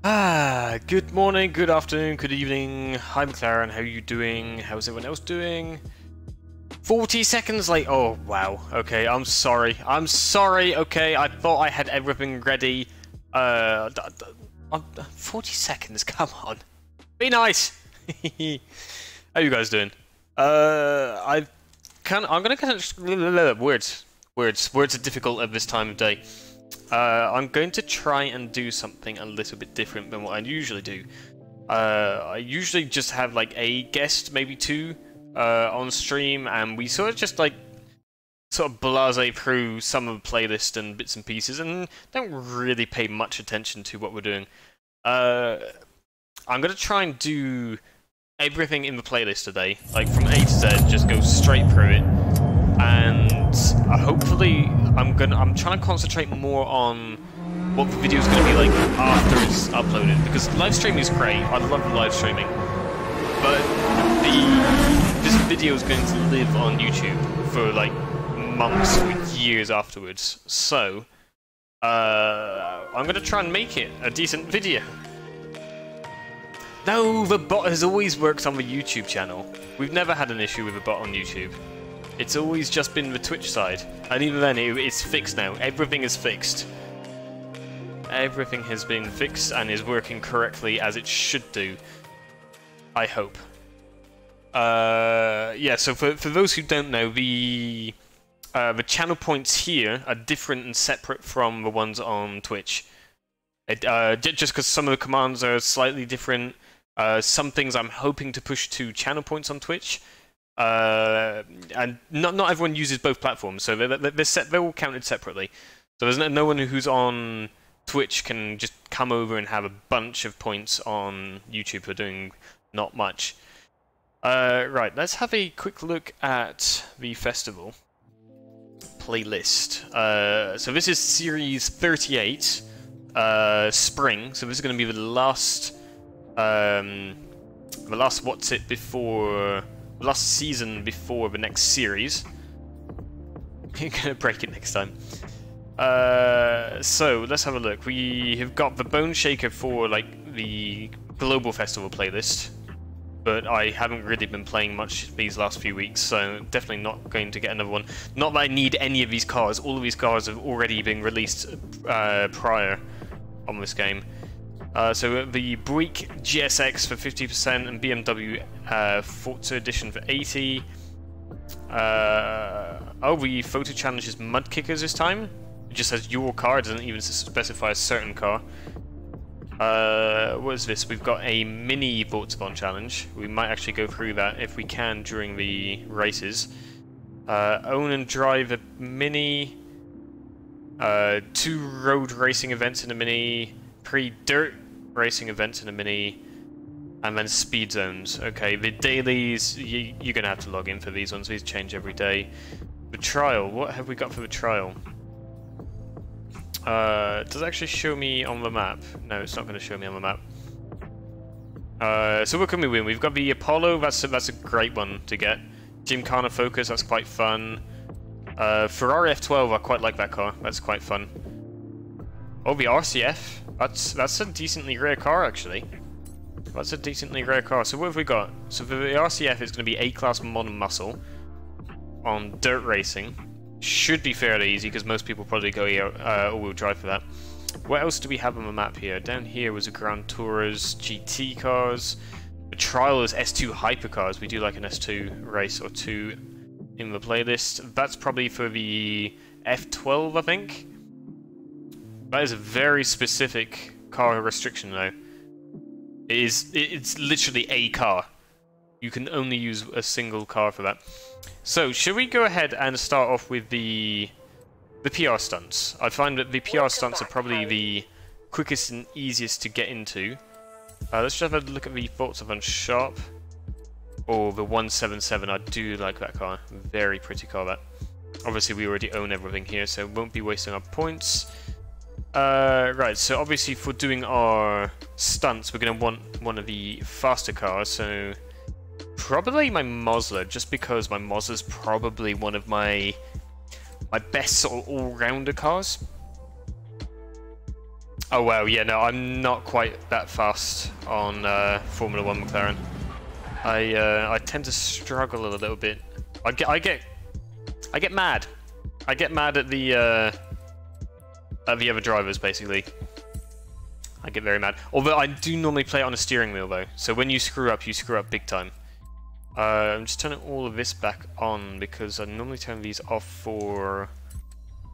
Good morning, good afternoon, good evening. Hi McLaren, how are you doing? How's everyone else doing? 40 seconds late. Oh, wow. Okay, I'm sorry. I'm sorry, okay. I thought I had everything ready. 40 seconds, come on. Be nice. How you guys doing? I'm gonna kind of words are difficult at this time of day. I'm going to try and do something a little bit different than what I usually do. I usually just have like a guest, maybe two, on stream, and we sort of blase through some of the playlist and bits and pieces, and don't really pay much attention to what we're doing. I'm gonna try and do everything in the playlist today, like from A to Z, just go straight through it. And hopefully, I'm trying to concentrate more on what the video is going to be like after it's uploaded, because live streaming is great. I love live streaming, but this video is going to live on YouTube for like months or years afterwards. So I'm going to try and make it a decent video. No, the bot has always worked on the YouTube channel. We've never had an issue with the bot on YouTube. It's always just been the Twitch side, and even then it's fixed now. Everything is fixed. Everything has been fixed and is working correctly as it should do. I hope. Yeah, so for those who don't know, the channel points here are different and separate from the ones on Twitch. Just because some of the commands are slightly different. Some things I'm hoping to push to channel points on Twitch. And not everyone uses both platforms, so they're all counted separately. So there's no one who's on Twitch can just come over and have a bunch of points on YouTube for doing not much. Right, let's have a quick look at the festival playlist. So this is series 38, spring. So this is going to be the last what's it before. Last season before the next series. You're gonna break it next time. So let's have a look. We have got the Bone Shaker for like the global festival playlist, but I haven't really been playing much these last few weeks, so definitely not going to get another one. Not that I need any of these cars. All of these cars have already been released prior on this game. So the Buick GSX for 50% and BMW Forza Edition for 80. Oh, the photo challenge is Mud Kickers this time. It just says your car, it doesn't even specify a certain car. What is this? We've got a mini Forza challenge. We might actually go through that if we can during the races. Own and drive a mini. 2 road racing events in a mini. 3 dirt racing events in a mini, and then speed zones. Okay, the dailies, you're gonna have to log in for these ones. These change every day. The trial, what have we got for the trial? Does it actually show me on the map? No, it's not going to show me on the map. So what can we win? We've got the Apollo, that's a great one to get. Gymkhana Focus, that's quite fun. Ferrari F12, I quite like that car. That's quite fun. Oh, the RCF. That's a decently rare car, actually. That's a decently rare car. So what have we got? So for the RCF, it's going to be A-Class Modern Muscle on dirt racing. Should be fairly easy, because most people probably go all-wheel drive for that. What else do we have on the map here? Down here was a Grand Touras GT cars. The trial is S2 hypercars. We do like an S2 race or two in the playlist. That's probably for the F12, I think. That is a very specific car restriction, though. It's literally a car. You can only use a single car for that. So, should we go ahead and start off with the PR stunts? I find that the PR stunts are probably the quickest and easiest to get into. Let's just have a look at the Forza Sharp. Or the 177, I do like that car. Very pretty car, that. Obviously, we already own everything here, so won't be wasting our points. Right, so obviously for doing our stunts, we're going to want one of the faster cars, so probably my Mosler, just because my Mosler's probably one of my best sort of all-rounder cars. Oh wow, yeah, no, I'm not quite that fast on Formula One McLaren. I tend to struggle a little bit. I get mad. I get mad at the other drivers, basically. I get very mad. Although I do normally play it on a steering wheel, though. So when you screw up big time. I'm just turning all of this back on because I normally turn these off for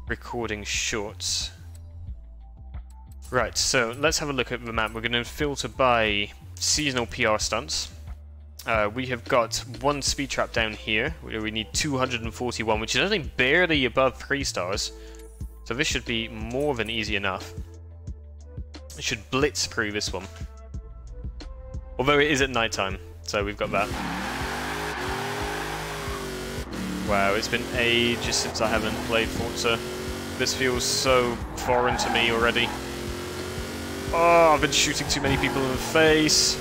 recording shorts. Right, so let's have a look at the map. We're going to filter by seasonal PR stunts. We have got one speed trap down here. We need 241, which is only barely above 3 stars. So this should be more than easy enough. It should blitz through this one. Although it is at night time, so we've got that. Wow, it's been ages since I haven't played Forza. This feels so foreign to me already. Oh, I've been shooting too many people in the face.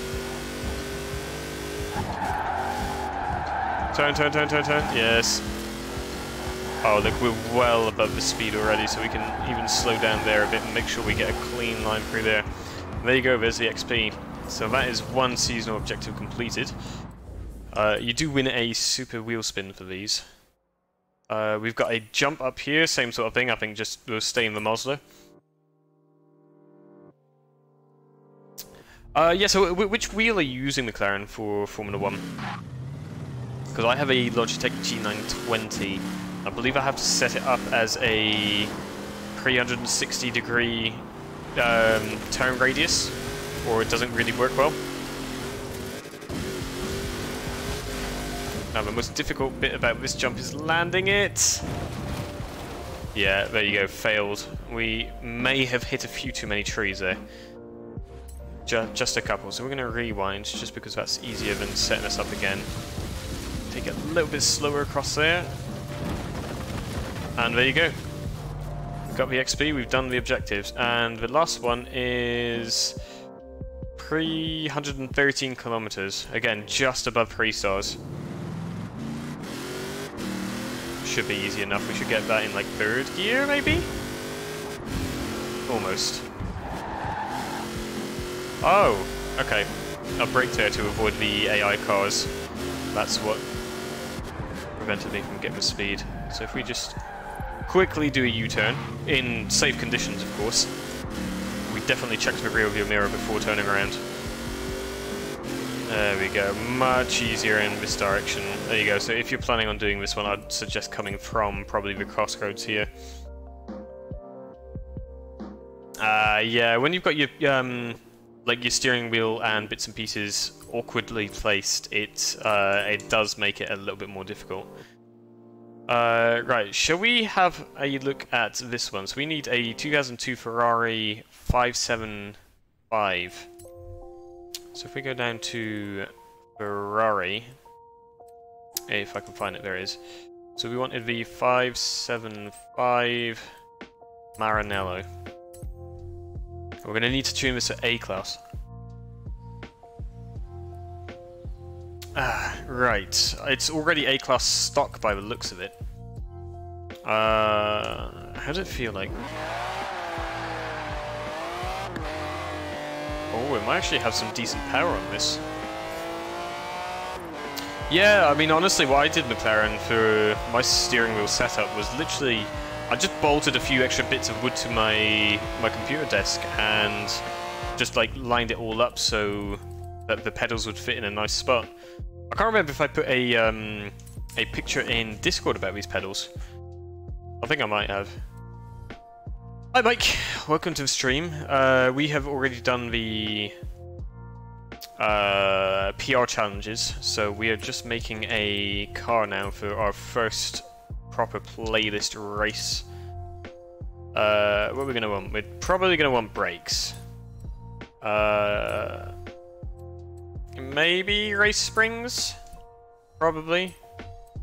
Turn. Yes. Oh, look, we're well above the speed already, so we can even slow down there a bit and make sure we get a clean line through there. And there you go, there's the XP. So that is one seasonal objective completed. You do win a super wheel spin for these. We've got a jump up here, same sort of thing. I think just we'll stay in the Mazda. Yeah, so which wheel are you using, McLaren, for Formula 1? Because I have a Logitech G920. I believe I have to set it up as a 360-degree turn radius, or it doesn't really work well. Now, the most difficult bit about this jump is landing it. Yeah, there you go, failed. We may have hit a few too many trees there. Just a couple, so we're going to rewind, just because that's easier than setting us up again. Take it a little bit slower across there. And there you go. We've got the XP, we've done the objectives, and the last one is 313 kilometers. Again, just above 3 stars. Should be easy enough. We should get that in like 3rd gear, maybe? Almost. Oh, okay. I'll brake there to avoid the AI cars. That's what prevented me from getting the speed. So if we just quickly do a U-turn, in safe conditions of course. We definitely checked the rear view mirror before turning around. There we go, much easier in this direction. There you go, so if you're planning on doing this one, I'd suggest coming from probably the crossroads here. Yeah, when you've got your like your steering wheel and bits and pieces awkwardly placed, it does make it a little bit more difficult. Right, shall we have a look at this one? So we need a 2002 Ferrari 575. So if we go down to Ferrari, if I can find it, there it is. So we wanted the 575 Maranello. We're going to need to tune this at A-class. Right. It's already A-class stock by the looks of it. How does it feel like? Oh, it might actually have some decent power on this. Yeah, I mean, honestly, what I did, McLaren, for my steering wheel setup was literally... I just bolted a few extra bits of wood to my computer desk and just like lined it all up so that the pedals would fit in a nice spot. I can't remember if I put a picture in Discord about these pedals. I think I might have. Hi Mike, welcome to the stream. We have already done the PR challenges, so we are just making a car now for our first proper playlist race. What are we going to want? We're probably going to want brakes. Maybe race springs? Probably.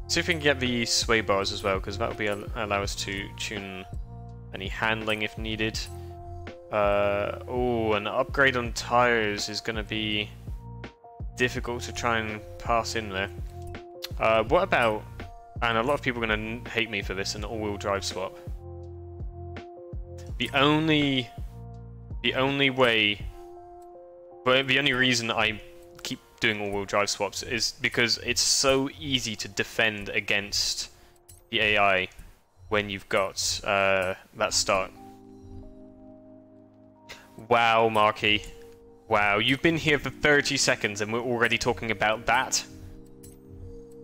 See if we can get the sway bars as well, because that will be allow us to tune any handling if needed. Oh, an upgrade on tires is going to be difficult to try and pass in there. What about... And a lot of people are going to hate me for this, an all-wheel drive swap. The only The only way... But the only reason I keep doing all-wheel drive swaps is because it's so easy to defend against the AI when you've got that start. Wow, Marky. Wow, you've been here for 30 seconds and we're already talking about that?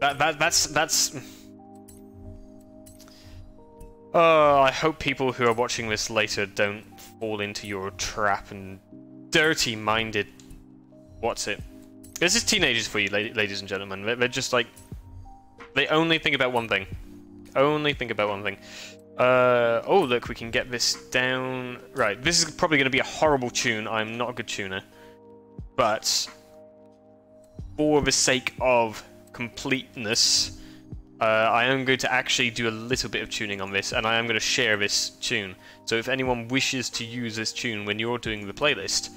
That's... Oh, I hope people who are watching this later don't fall into your trap and dirty-minded... What's it? This is teenagers for you, ladies and gentlemen. They're just like... They only think about one thing. Only think about one thing. Oh, look, we can get this down... Right, this is probably going to be a horrible tune. I'm not a good tuner. But... For the sake of completeness... I am going to actually do a little bit of tuning on this, and I am going to share this tune. So if anyone wishes to use this tune when you're doing the playlist,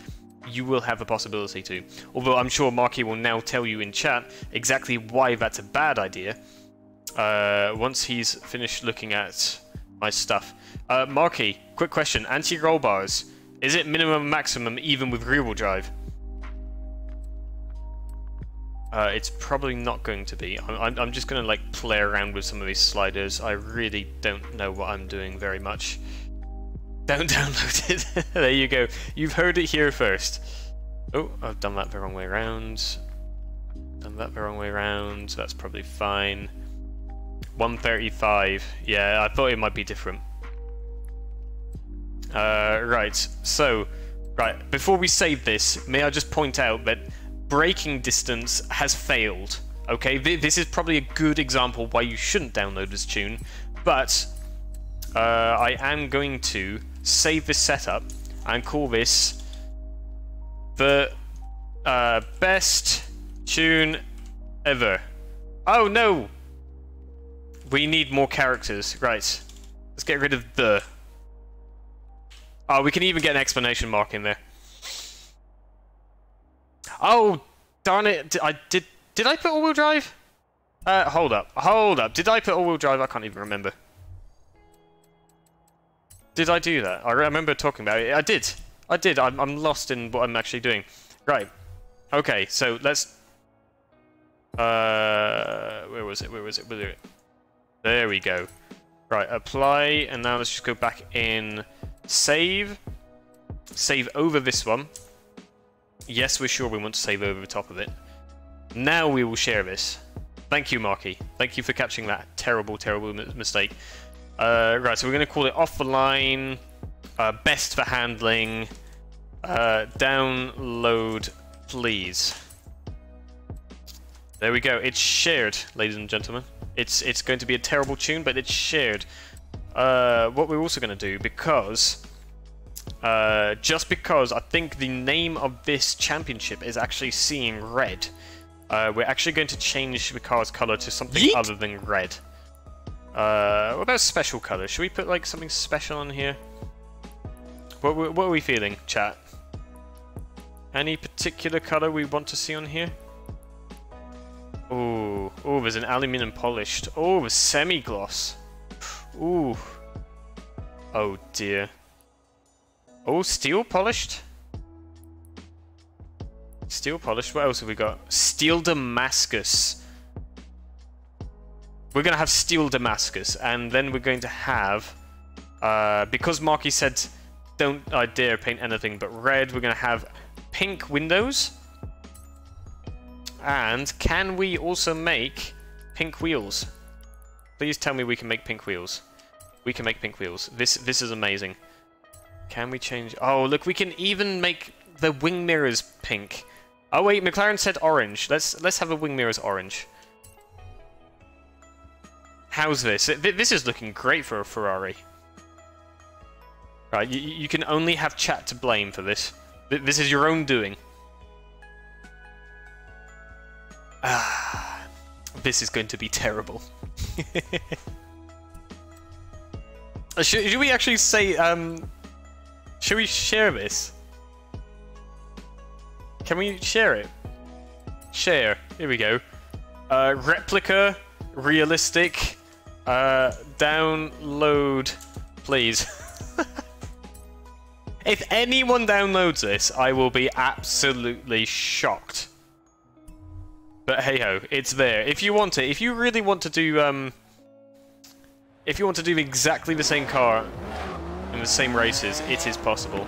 you will have the possibility to. Although I'm sure Marky will now tell you in chat exactly why that's a bad idea, once he's finished looking at my stuff. Marky, quick question. Anti-roll bars, is it minimum maximum even with rear-wheel drive? It's probably not going to be. I'm just going to like play around with some of these sliders. I really don't know what I'm doing very much. Don't download it. There you go. You've heard it here first. Oh, I've done that the wrong way around. Done that the wrong way around. That's probably fine. 135. Yeah, I thought it might be different. Right. So, right. Before we save this, may I just point out that braking distance has failed. Okay, this is probably a good example why you shouldn't download this tune, but I am going to save this setup and call this the best tune ever. Oh no! We need more characters. Right. Let's get rid of the. Oh, we can even get an exclamation mark in there. Oh, darn it! Did I put all-wheel drive? Hold up. Did I put all-wheel drive? I can't even remember. Did I do that? I remember talking about it. I did. I'm lost in what I'm actually doing. Right. Okay. So let's. Where was it? There we go. Right. Apply, and now let's just go back in. Save. Save over this one. Yes, we're sure we want to save over the top of it. Now we will share this. Thank you, Marky. Thank you for catching that terrible, terrible mistake. Right, so we're going to call it off the line, best for handling, download, please. There we go. It's shared, ladies and gentlemen. It's going to be a terrible tune, but it's shared. What we're also going to do, because... just because I think the name of this championship is actually seeing red, we're actually going to change the car's color to something other than red. What about special color? Should we put like something special on here? What are we feeling, chat? Any particular color we want to see on here? Oh, there's an aluminum polished. Oh, the semi-gloss. Ooh. Oh dear. Oh, steel polished? Steel polished. What else have we got? Steel Damascus. We're going to have Steel Damascus, and then we're going to have... because Marky said, don't I dare paint anything but red, we're going to have pink windows. And can we also make pink wheels? Please tell me we can make pink wheels. We can make pink wheels. This is amazing. Can we change... Oh, look, we can even make the wing mirrors pink. Oh, wait, McLaren said orange. Let's have the wing mirrors orange. How's this? This is looking great for a Ferrari. Right, you can only have chat to blame for this. This is your own doing. Ah, this is going to be terrible. Should we actually say... Should we share this? Can we share it? Share. Here we go. Replica, realistic, download, please. If anyone downloads this, I will be absolutely shocked. But hey ho, it's there. If you want it, if you really want to do, if you want to do exactly the same car in the same races, it is possible.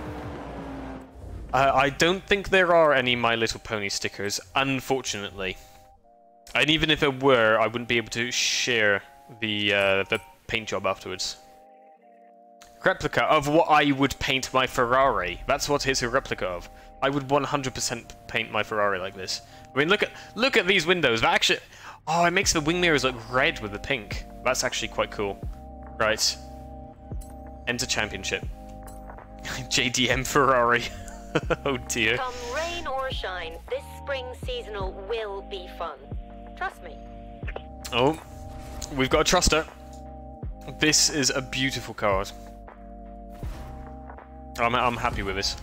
I don't think there are any My Little Pony stickers, unfortunately. And even if there were, I wouldn't be able to share the paint job afterwards. Replica of what I would paint my Ferrari. That's what it's a replica of. I would 100% paint my Ferrari like this. I mean, look at these windows. That actually, oh, it makes the wing mirrors look red with the pink. That's actually quite cool. Right. Enter championship. JDM Ferrari. Oh dear. Come rain or shine, this spring seasonal will be fun. Trust me. Oh, we've got a truster. This is a beautiful card. I'm happy with this.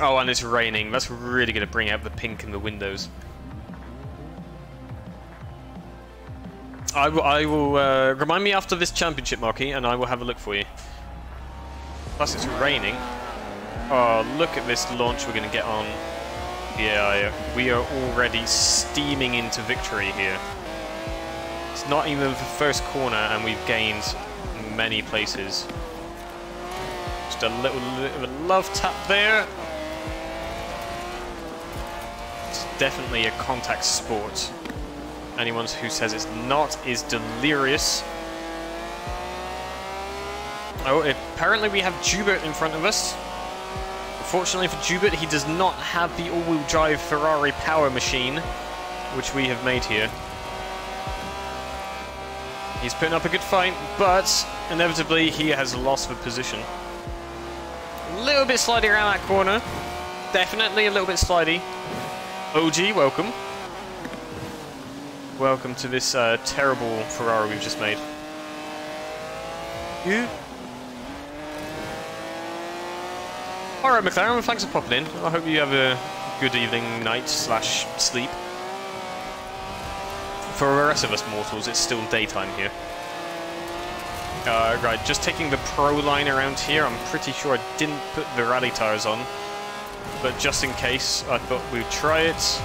Oh, and it's raining. That's really going to bring out the pink in the windows. I will remind me after this championship, Marky, and I will have a look for you. Plus, it's raining. Oh, look at this launch we're going to get on. Yeah, we are already steaming into victory here. It's not even the first corner, and we've gained many places. Just a little bit of a love tap there. It's definitely a contact sport. Anyone who says it's not is delirious. Oh, apparently we have Jubert in front of us. Fortunately for Jubert, he does not have the all-wheel drive Ferrari power machine, which we have made here. He's putting up a good fight, but inevitably he has lost the position. A little bit slidey around that corner. Definitely a little bit slidey. OG, welcome. Welcome to this terrible Ferrari we've just made. You. Alright, McLaren, thanks for popping in. I hope you have a good evening, night, / sleep. For the rest of us mortals, it's still daytime here. Right, just taking the pro line around here. I'm pretty sure I didn't put the rally tyres on. But just in case, I thought we'd try it.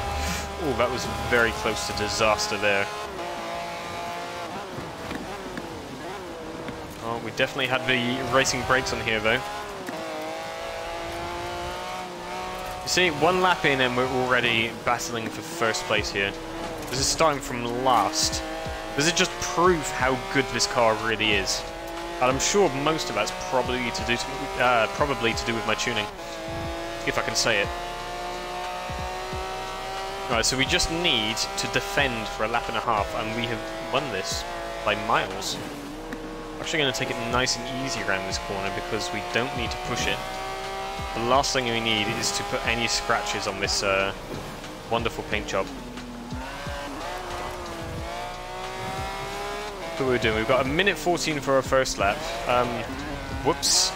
Oh, that was very close to disaster there. Oh, we definitely had the racing brakes on here, though. You see, one lap in and we're already battling for first place here. This is starting from last. Does it just prove how good this car really is? And I'm sure most of that's probably to do with my tuning, if I can say it. Right, so we just need to defend for a lap and a half, and we have won this by miles. I'm actually going to take it nice and easy around this corner because we don't need to push it. The last thing we need is to put any scratches on this wonderful paint job. So we're doing. We've got a minute 14 for our first lap. Whoops,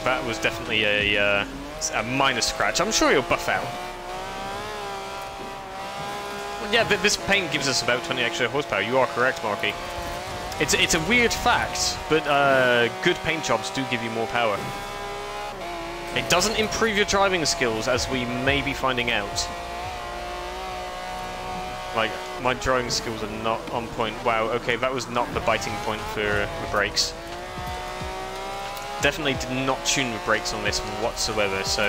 that was definitely a minor scratch. I'm sure he'll buff out. Well, yeah, but this paint gives us about 20 extra horsepower. You are correct, Marky. It's a weird fact, but good paint jobs do give you more power. It doesn't improve your driving skills, as we may be finding out. Like, my driving skills are not on point. Wow, okay, that was not the biting point for the brakes. Definitely did not tune the brakes on this whatsoever, so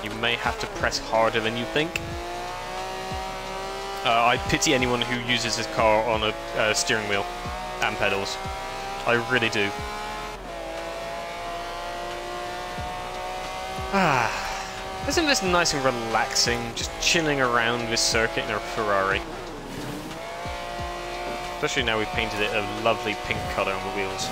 you may have to press harder than you think. I pity anyone who uses this car on a steering wheel and pedals. I really do. Isn't this nice and relaxing, just chilling around this circuit in a Ferrari? Especially now we've painted it a lovely pink colour on the wheels.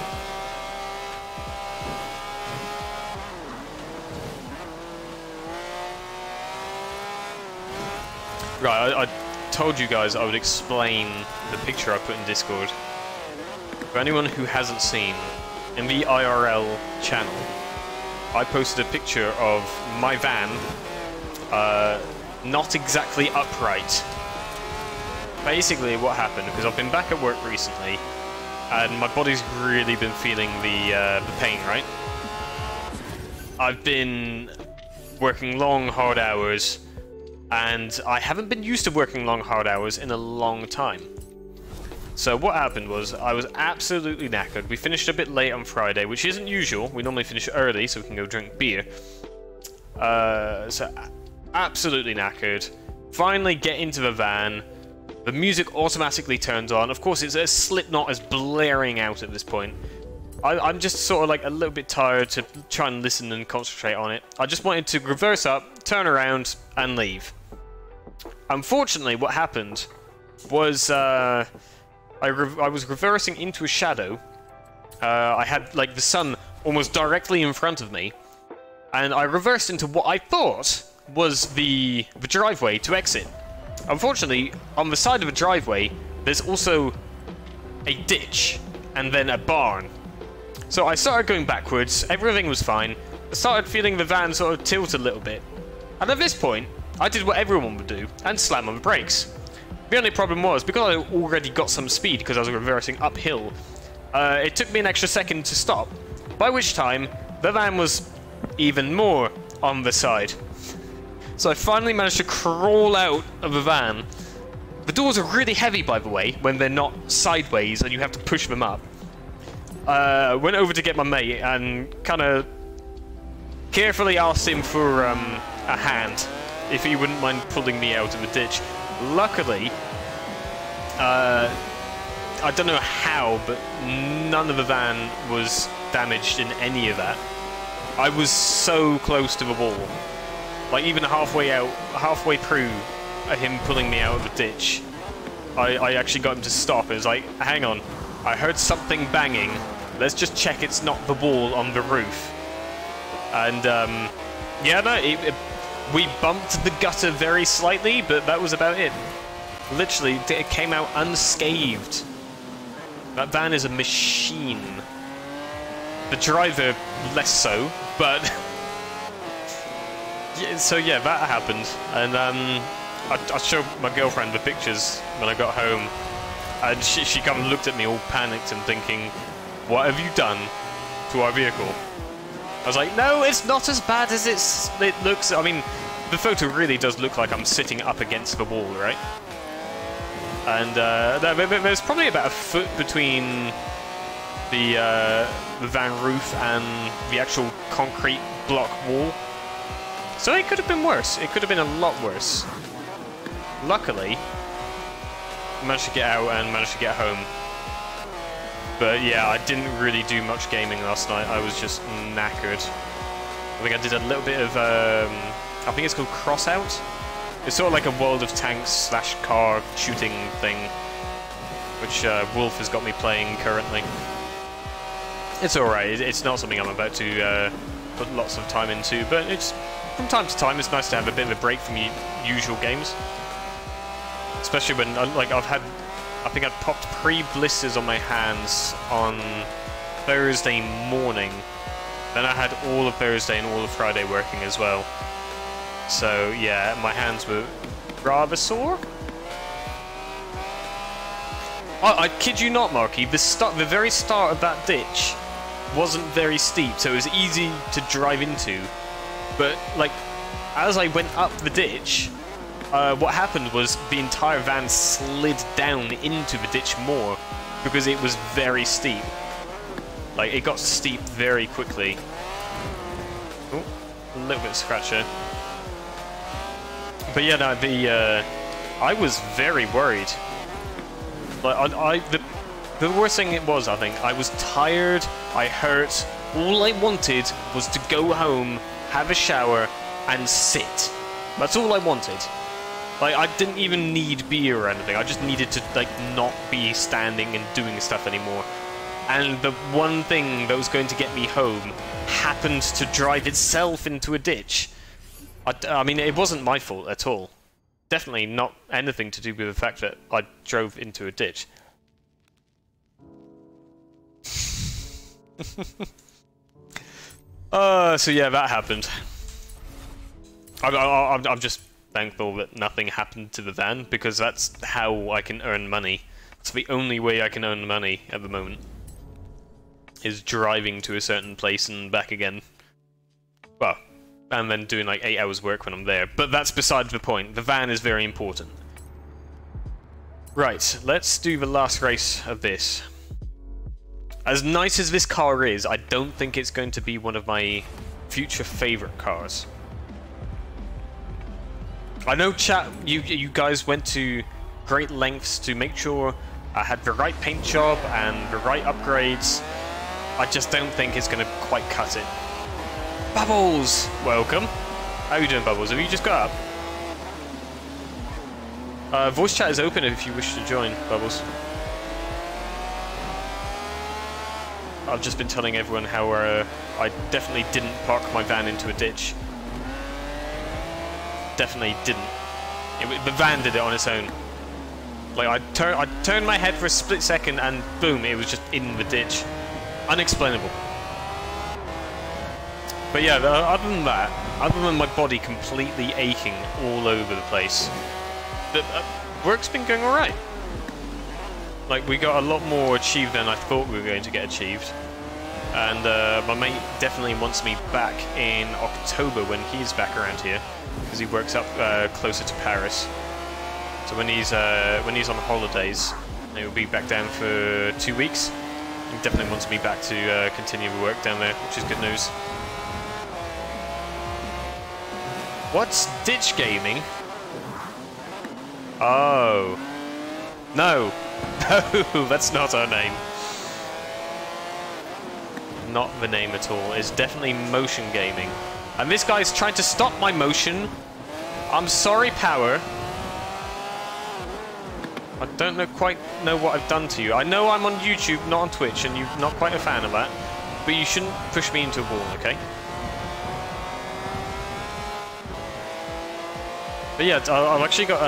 Right, I told you guys I would explain the picture I put in Discord. For anyone who hasn't seen, in the IRL channel, I posted a picture of my van, not exactly upright. Basically what happened, because I've been back at work recently, and my body's really been feeling the pain, right? I've been working long, hard hours, and I haven't been used to working long, hard hours in a long time. So what happened was, I was absolutely knackered. We finished a bit late on Friday, which isn't usual. We normally finish early so we can go drink beer. So absolutely knackered. Finally get into the van. The music automatically turns on. Of course, it's a Slipknot is blaring out at this point. I'm just sort of like a little bit tired to try and listen and concentrate on it. I just wanted to reverse up, turn around, and leave. Unfortunately, what happened was I was reversing into a shadow. I had like the sun almost directly in front of me, and I reversed into what I thought was the driveway to exit. Unfortunately, on the side of the driveway, there's also a ditch and then a barn. So I started going backwards, everything was fine. I started feeling the van sort of tilt a little bit. And at this point, I did what everyone would do and slam on the brakes. The only problem was, because I already got some speed because I was reversing uphill, it took me an extra second to stop. By which time, the van was even more on the side. So I finally managed to crawl out of the van. The doors are really heavy, by the way, when they're not sideways and you have to push them up. Went over to get my mate and kind of carefully asked him for a hand, if he wouldn't mind pulling me out of the ditch. Luckily, I don't know how, but none of the van was damaged in any of that. I was so close to the wall. Like, even halfway through him pulling me out of the ditch, I actually got him to stop. It was like, hang on, I heard something banging. Let's just check it's not the wall on the roof. And, yeah, no, we bumped the gutter very slightly, but that was about it. Literally, it came out unscathed. That van is a machine. The driver, less so, but... yeah, so yeah, that happened. And I showed my girlfriend the pictures when I got home. And she kind of looked at me all panicked and thinking, what have you done to our vehicle? I was like, no, it's not as bad as it looks. I mean, the photo really does look like I'm sitting up against the wall, right? And there's probably about a foot between the van roof and the actual concrete block wall. So it could have been worse. It could have been a lot worse. Luckily, I managed to get out and managed to get home. But yeah, I didn't really do much gaming last night. I was just knackered. I think I did a little bit of, I think it's called Crossout. It's sort of like a World of Tanks / car shooting thing, which Wolf has got me playing currently. It's alright. It's not something I'm about to put lots of time into, but it's from time to time it's nice to have a bit of a break from usual games. Especially when, like, I think I'd popped pre-blisters on my hands on Thursday morning. Then I had all of Thursday and all of Friday working as well. So yeah, my hands were rather sore. I kid you not, Marky, the very start of that ditch wasn't very steep, so it was easy to drive into. But, like, as I went up the ditch, what happened was the entire van slid down into the ditch more because it was very steep. Like, it got steep very quickly. Oh, a little bit of scratcher. But yeah, no, I was very worried. Like, the worst thing it was, I think, I was tired, I hurt, all I wanted was to go home, have a shower, and sit. That's all I wanted. Like, I didn't even need beer or anything, I just needed to, like, not be standing and doing stuff anymore. And the one thing that was going to get me home happened to drive itself into a ditch. I mean, it wasn't my fault at all. Definitely not anything to do with the fact that I drove into a ditch. So yeah, that happened. I'm just thankful that nothing happened to the van, because that's how I can earn money. It's the only way I can earn money at the moment, is driving to a certain place and back again. Well, and then doing like 8 hours work when I'm there. But that's beside the point. The van is very important. Right, let's do the last race of this. As nice as this car is, I don't think it's going to be one of my future favorite cars. I know, chat, you guys went to great lengths to make sure I had the right paint job and the right upgrades. I just don't think it's going to quite cut it. Bubbles! Welcome. How are you doing, Bubbles? Have you just got up? Voice chat is open if you wish to join, Bubbles. I've just been telling everyone how I definitely didn't park my van into a ditch. Definitely didn't. The van did it on its own. Like, I turned my head for a split second and boom, it was just in the ditch. Unexplainable. But yeah, other than that, other than my body completely aching all over the place, the work's been going alright. Like, we got a lot more achieved than I thought we were going to get achieved. And my mate definitely wants me back in October when he's back around here, because he works up closer to Paris. So when he's on holidays, he'll be back down for 2 weeks. He definitely wants me back to continue the work down there, which is good news. What's Ditch Gaming? Oh. No. No, that's not our name. Not the name at all. It's definitely Motion Gaming. And this guy's trying to stop my motion. I'm sorry, Power. I don't quite know what I've done to you. I know I'm on YouTube, not on Twitch, and you're not quite a fan of that. But you shouldn't push me into a wall, okay? But yeah, I've actually got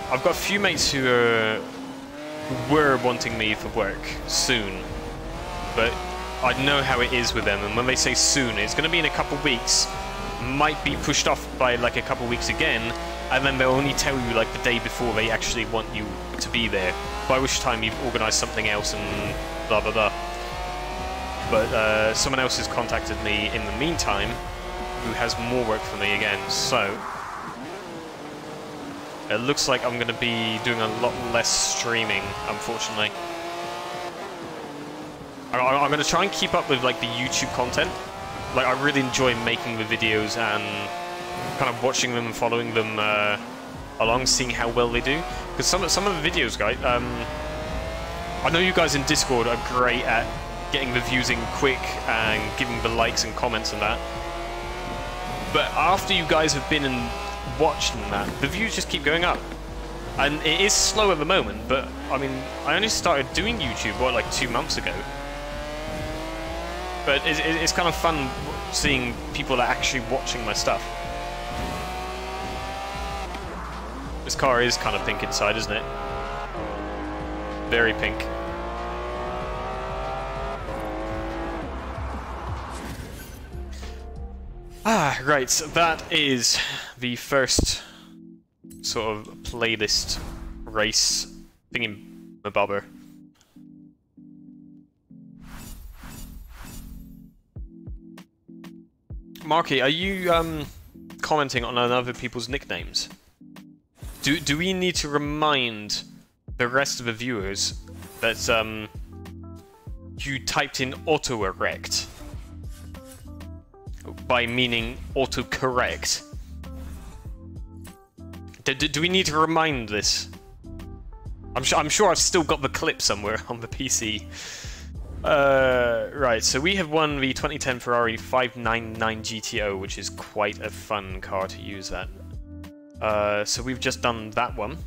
I've got a few mates who were wanting me for work soon, but I know how it is with them, and when they say soon, it's going to be in a couple weeks, might be pushed off by like a couple weeks again, and then they'll only tell you like the day before they actually want you to be there, by which time you've organised something else and blah blah blah. But someone else has contacted me in the meantime who has more work for me again, so it looks like I'm going to be doing a lot less streaming, unfortunately. I'm going to try and keep up with like the YouTube content. Like, I really enjoy making the videos and kind of watching them and following them along, seeing how well they do. Because some of the videos, guys, I know you guys in Discord are great at getting the views in quick and giving the likes and comments and that. But after you guys have been and watched and that, the views just keep going up. And it is slow at the moment, but I mean, I only started doing YouTube, what, like 2 months ago? But it's kind of fun seeing people that are actually watching my stuff. This car is kind of pink inside, isn't it? Very pink. Ah, right, so that is the first sort of playlist race thingy-mabobber. Marky, are you commenting on other people's nicknames? Do we need to remind the rest of the viewers that you typed in autocorrect? By meaning autocorrect. Do we need to remind this? I'm sure I've still got the clip somewhere on the PC. Right, so we have won the 2010 Ferrari 599 GTO, which is quite a fun car to use that. So we've just done that one.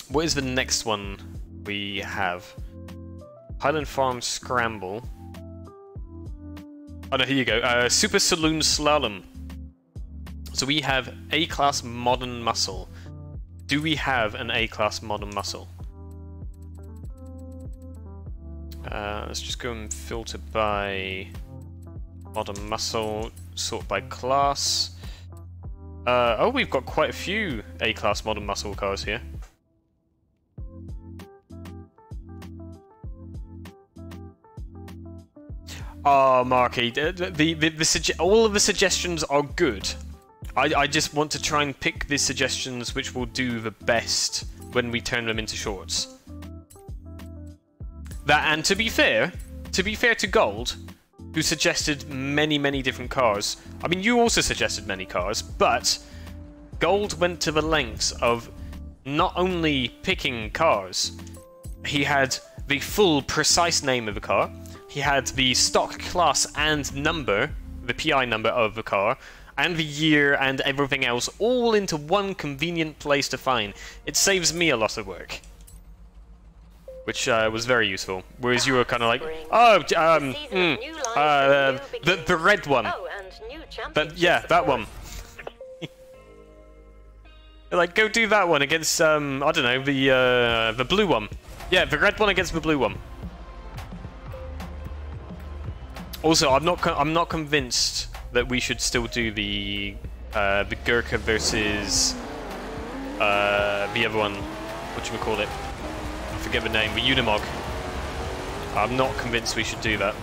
What is the next one we have? Highland Farm Scramble. Oh no, here you go. Super Saloon Slalom. So we have A-Class Modern Muscle. Do we have an A-Class Modern Muscle? Let's just go and filter by Modern Muscle, sort by class. Oh, we've got quite a few A-Class Modern Muscle cars here. Oh, Marky, all of the suggestions are good. I just want to try and pick the suggestions which will do the best when we turn them into shorts. And to be fair to Gold, who suggested many different cars. I mean, you also suggested many cars, but Gold went to the lengths of not only picking cars, he had the full precise name of the car. He had the stock class and number, the PI number of the car, and the year and everything else all into one convenient place to find. It saves me a lot of work. Which was very useful. Whereas you were kind of like, oh, the red one. Yeah, that one. Like, go do that one against, I don't know, the blue one. Yeah, the red one against the blue one. Also, I'm not convinced that we should still do the Gurkha versus the other one. Whatchamacallit? I forget the name. The Unimog. I'm not convinced we should do that.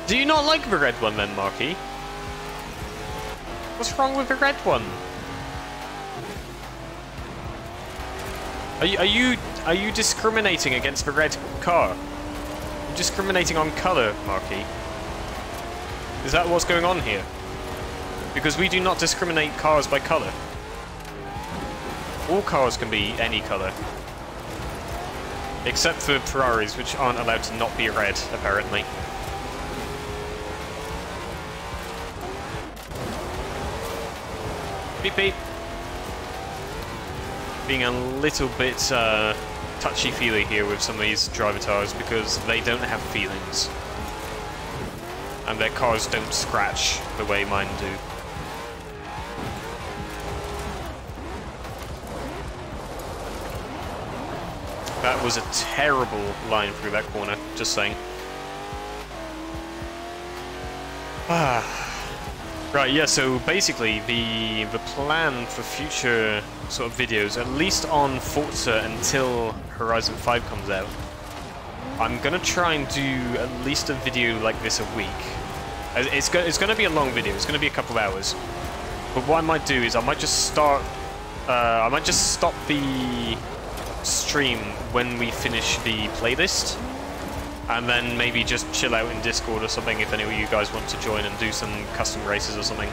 Do you not like the red one then, Marky? What's wrong with the red one? Are you discriminating against the red car? You're discriminating on colour, Marky. Is that what's going on here? Because we do not discriminate cars by colour. All cars can be any colour. Except for Ferraris, which aren't allowed to not be red, apparently. Beep beep. Being a little bit touchy-feely here with some of these drivatars because they don't have feelings. And their cars don't scratch the way mine do. That was a terrible line through that corner, just saying. Right, yeah, so basically the plan for future sort of videos, at least on Forza until Horizon 5 comes out, I'm gonna try and do at least a video like this a week. It's gonna be a long video, it's gonna be a couple of hours. But what I might do is I might just stop the stream when we finish the playlist, and then maybe just chill out in Discord or something if any of you guys want to join and do some custom races or something.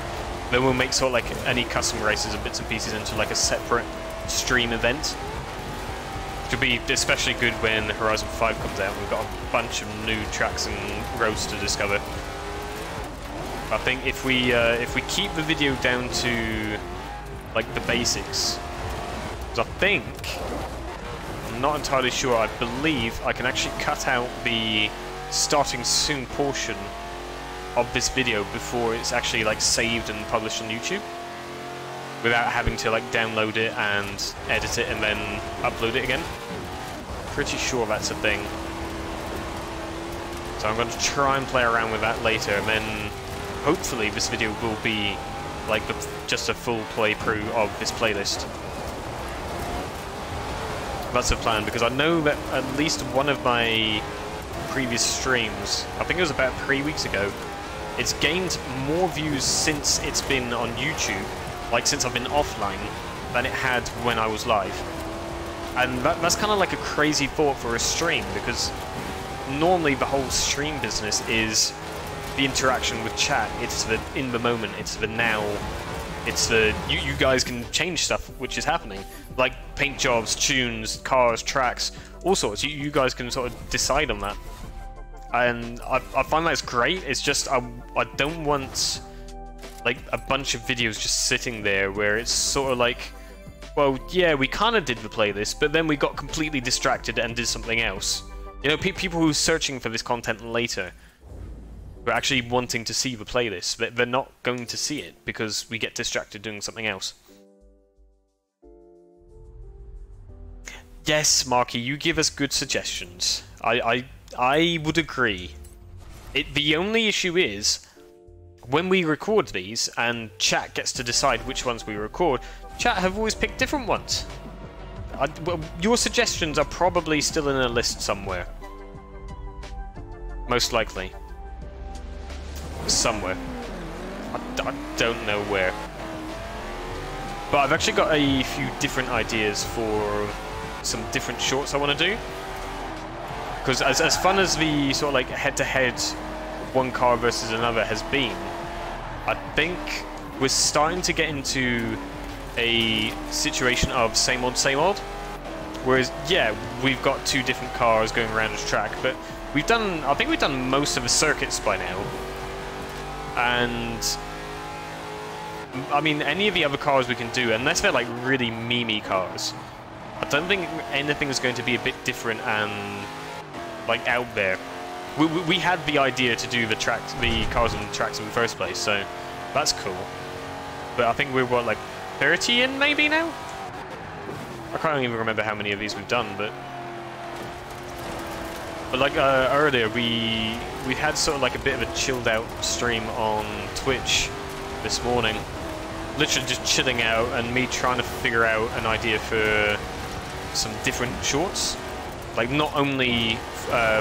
Then we'll make sort of like any custom races and bits and pieces into like a separate stream event. Which will be especially good when Horizon 5 comes out. We've got a bunch of new tracks and roads to discover. I think if we keep the video down to like the basics, because I think, I'm not entirely sure, I believe I can actually cut out the starting soon portion of this video before it's actually like saved and published on YouTube, without having to like download it and edit it and then upload it again. Pretty sure that's a thing. So I'm going to try and play around with that later, and then hopefully this video will be like just a full playthrough of this playlist. That's the plan, because I know that at least one of my previous streams, I think it was about 3 weeks ago, it's gained more views since it's been on YouTube, like since I've been offline, than it had when I was live. And that's kind of like a crazy thought for a stream, because normally the whole stream business is the interaction with chat. It's the in the moment, it's the now, it's the you guys can change stuff which is happening, like paint jobs, tunes, cars, tracks, all sorts. You guys can sort of decide on that, and I find that's great. It's just I don't want like a bunch of videos just sitting there where it's sort of like, well, yeah, we kind of did the playlist, but then we got completely distracted and did something else. You know, people who are searching for this content later, who are actually wanting to see the playlist, they're not going to see it because we get distracted doing something else. Yes, Marky, you give us good suggestions. I would agree. The only issue is, when we record these and chat gets to decide which ones we record, chat have always picked different ones. Well, your suggestions are probably still in a list somewhere. Most likely. Somewhere. I don't know where. But I've actually got a few different ideas for some different shorts I want to do. Because as fun as the sort of like head-to-head one car versus another has been, I think we're starting to get into a situation of same old, same old. Whereas, yeah, we've got two different cars going around the track, but I think we've done most of the circuits by now. And I mean, any of the other cars we can do, unless they're like really memey cars, I don't think anything is going to be a bit different and like out there. We had the idea to do the cars on the tracks in the first place, so that's cool. But I think we're what, like 30 in maybe now? I can't even remember how many of these we've done, but like earlier we had sort of like a bit of a chilled out stream on Twitch this morning. Literally just chilling out and me trying to figure out an idea for some different shorts. Like not only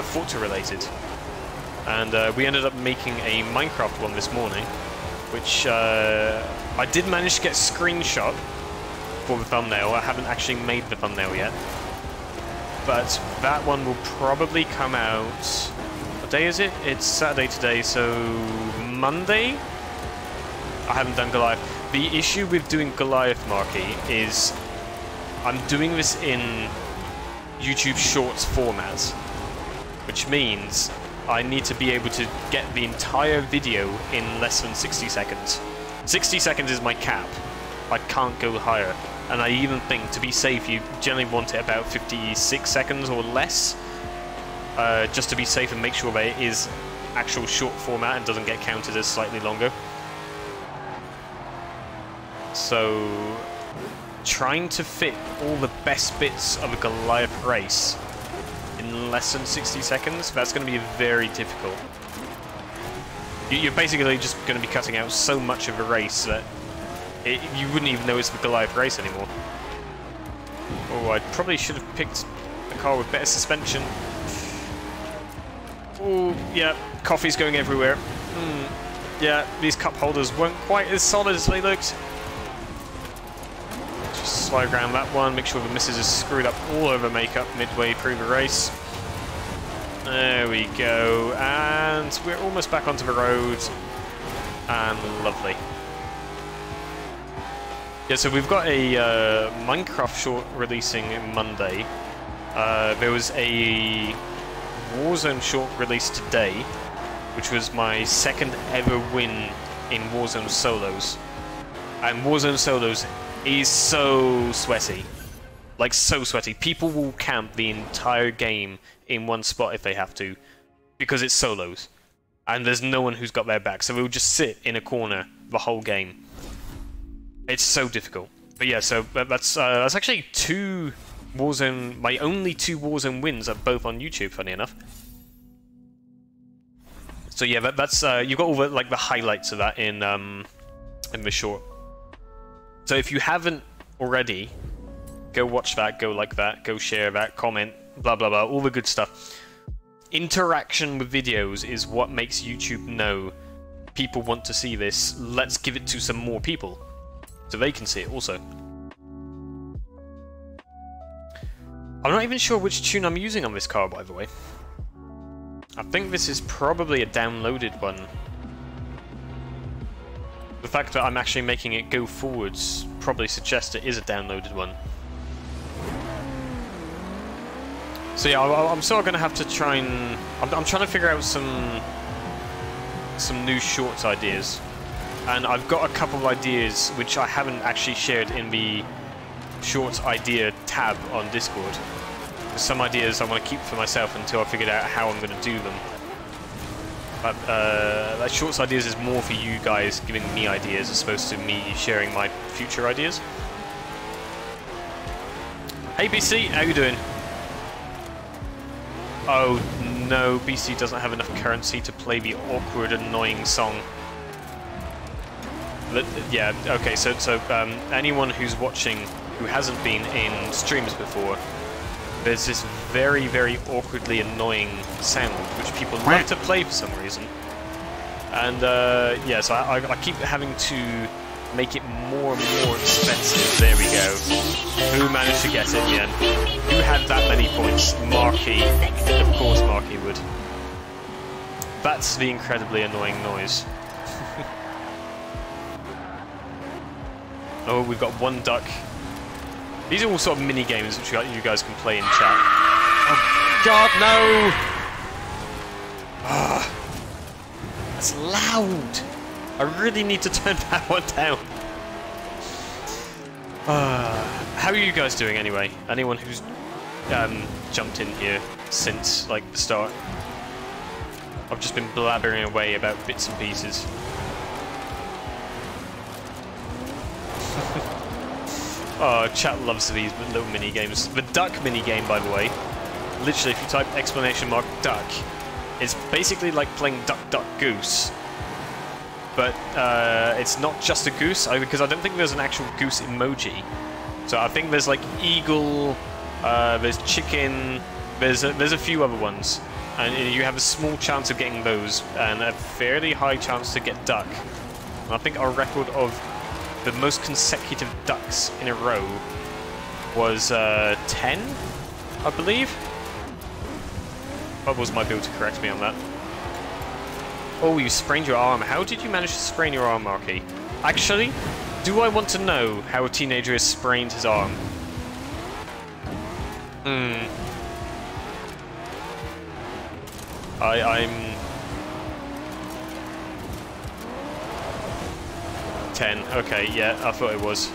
Forza related. And we ended up making a Minecraft one this morning, which I did manage to get a screenshot for the thumbnail. I haven't actually made the thumbnail yet. But that one will probably come out... What day is it? It's Saturday today, so Monday? I haven't done Goliath. The issue with doing Goliath, Marky, is I'm doing this in YouTube Shorts format, which means I need to be able to get the entire video in less than 60 seconds. 60 seconds is my cap. I can't go higher. And I even think, to be safe, you generally want it about 56 seconds or less, just to be safe and make sure that it is actual short format and doesn't get counted as slightly longer. So, trying to fit all the best bits of a Goliath race in less than 60 seconds, that's going to be very difficult. You're basically just going to be cutting out so much of a race that you wouldn't even know it's the Goliath race anymore. Oh, I probably should have picked a car with better suspension. Oh, yeah, coffee's going everywhere. Yeah, these cup holders weren't quite as solid as they looked. Just slide around that one, make sure the missus is screwed up all over makeup midway through the race. There we go, and we're almost back onto the road, and lovely. Yeah, so we've got a Minecraft short releasing Monday. There was a Warzone short released today, which was my second ever win in Warzone Solos. And Warzone Solos is so sweaty. Like, so sweaty. People will camp the entire game in one spot if they have to, because it's solos. And there's no one who's got their back, so they'll just sit in a corner the whole game. It's so difficult. But yeah, so that's actually two Warzone... My only two Warzone wins are both on YouTube, funny enough. So yeah, that's... you've got all the, like, the highlights of that in the short. So if you haven't already, go watch that, go like that, go share that, comment, blah blah blah, all the good stuff. Interaction with videos is what makes YouTube know people want to see this. Let's give it to some more people, so they can see it also. I'm not even sure which tune I'm using on this car, by the way. I think this is probably a downloaded one. The fact that I'm actually making it go forwards probably suggests it is a downloaded one. So yeah, I'm sort of going to have to try and... I'm trying to figure out some new shorts ideas. And I've got a couple of ideas which I haven't actually shared in the shorts idea tab on Discord. There's some ideas I want to keep for myself until I figured out how I'm going to do them. That shorts ideas is more for you guys giving me ideas as opposed to me sharing my future ideas. Hey BC, how you doing? Oh no, BC doesn't have enough currency to play the awkward, annoying song. Yeah, okay, so anyone who's watching who hasn't been in streams before, there's this very, very awkwardly annoying sound which people love to play for some reason. And yeah, so I keep having to make it more and more expensive. There we go. Who managed to get it in the end? Who had that many points? Marky. Of course Marky would. That's the incredibly annoying noise. Oh, we've got one duck. These are all sort of mini games which you guys can play in chat. Oh God, no! Ah, that's loud. I really need to turn that one down. How are you guys doing anyway? Anyone who's jumped in here since like the start? I've just been blabbering away about bits and pieces. Oh, chat loves these little mini games. The duck mini game, by the way, literally, if you type !duck, it's basically like playing Duck Duck Goose. But it's not just a goose, because I don't think there's an actual goose emoji. So I think there's like eagle, there's chicken, there's a few other ones, and you have a small chance of getting those, and a fairly high chance to get duck. And I think our record of the most consecutive ducks in a row was 10, I believe. Bubbles might be able to correct me on that. Oh, you sprained your arm. How did you manage to sprain your arm, Marky? Actually, do I want to know how a teenager has sprained his arm? I'm 10. Okay, yeah, I thought it was.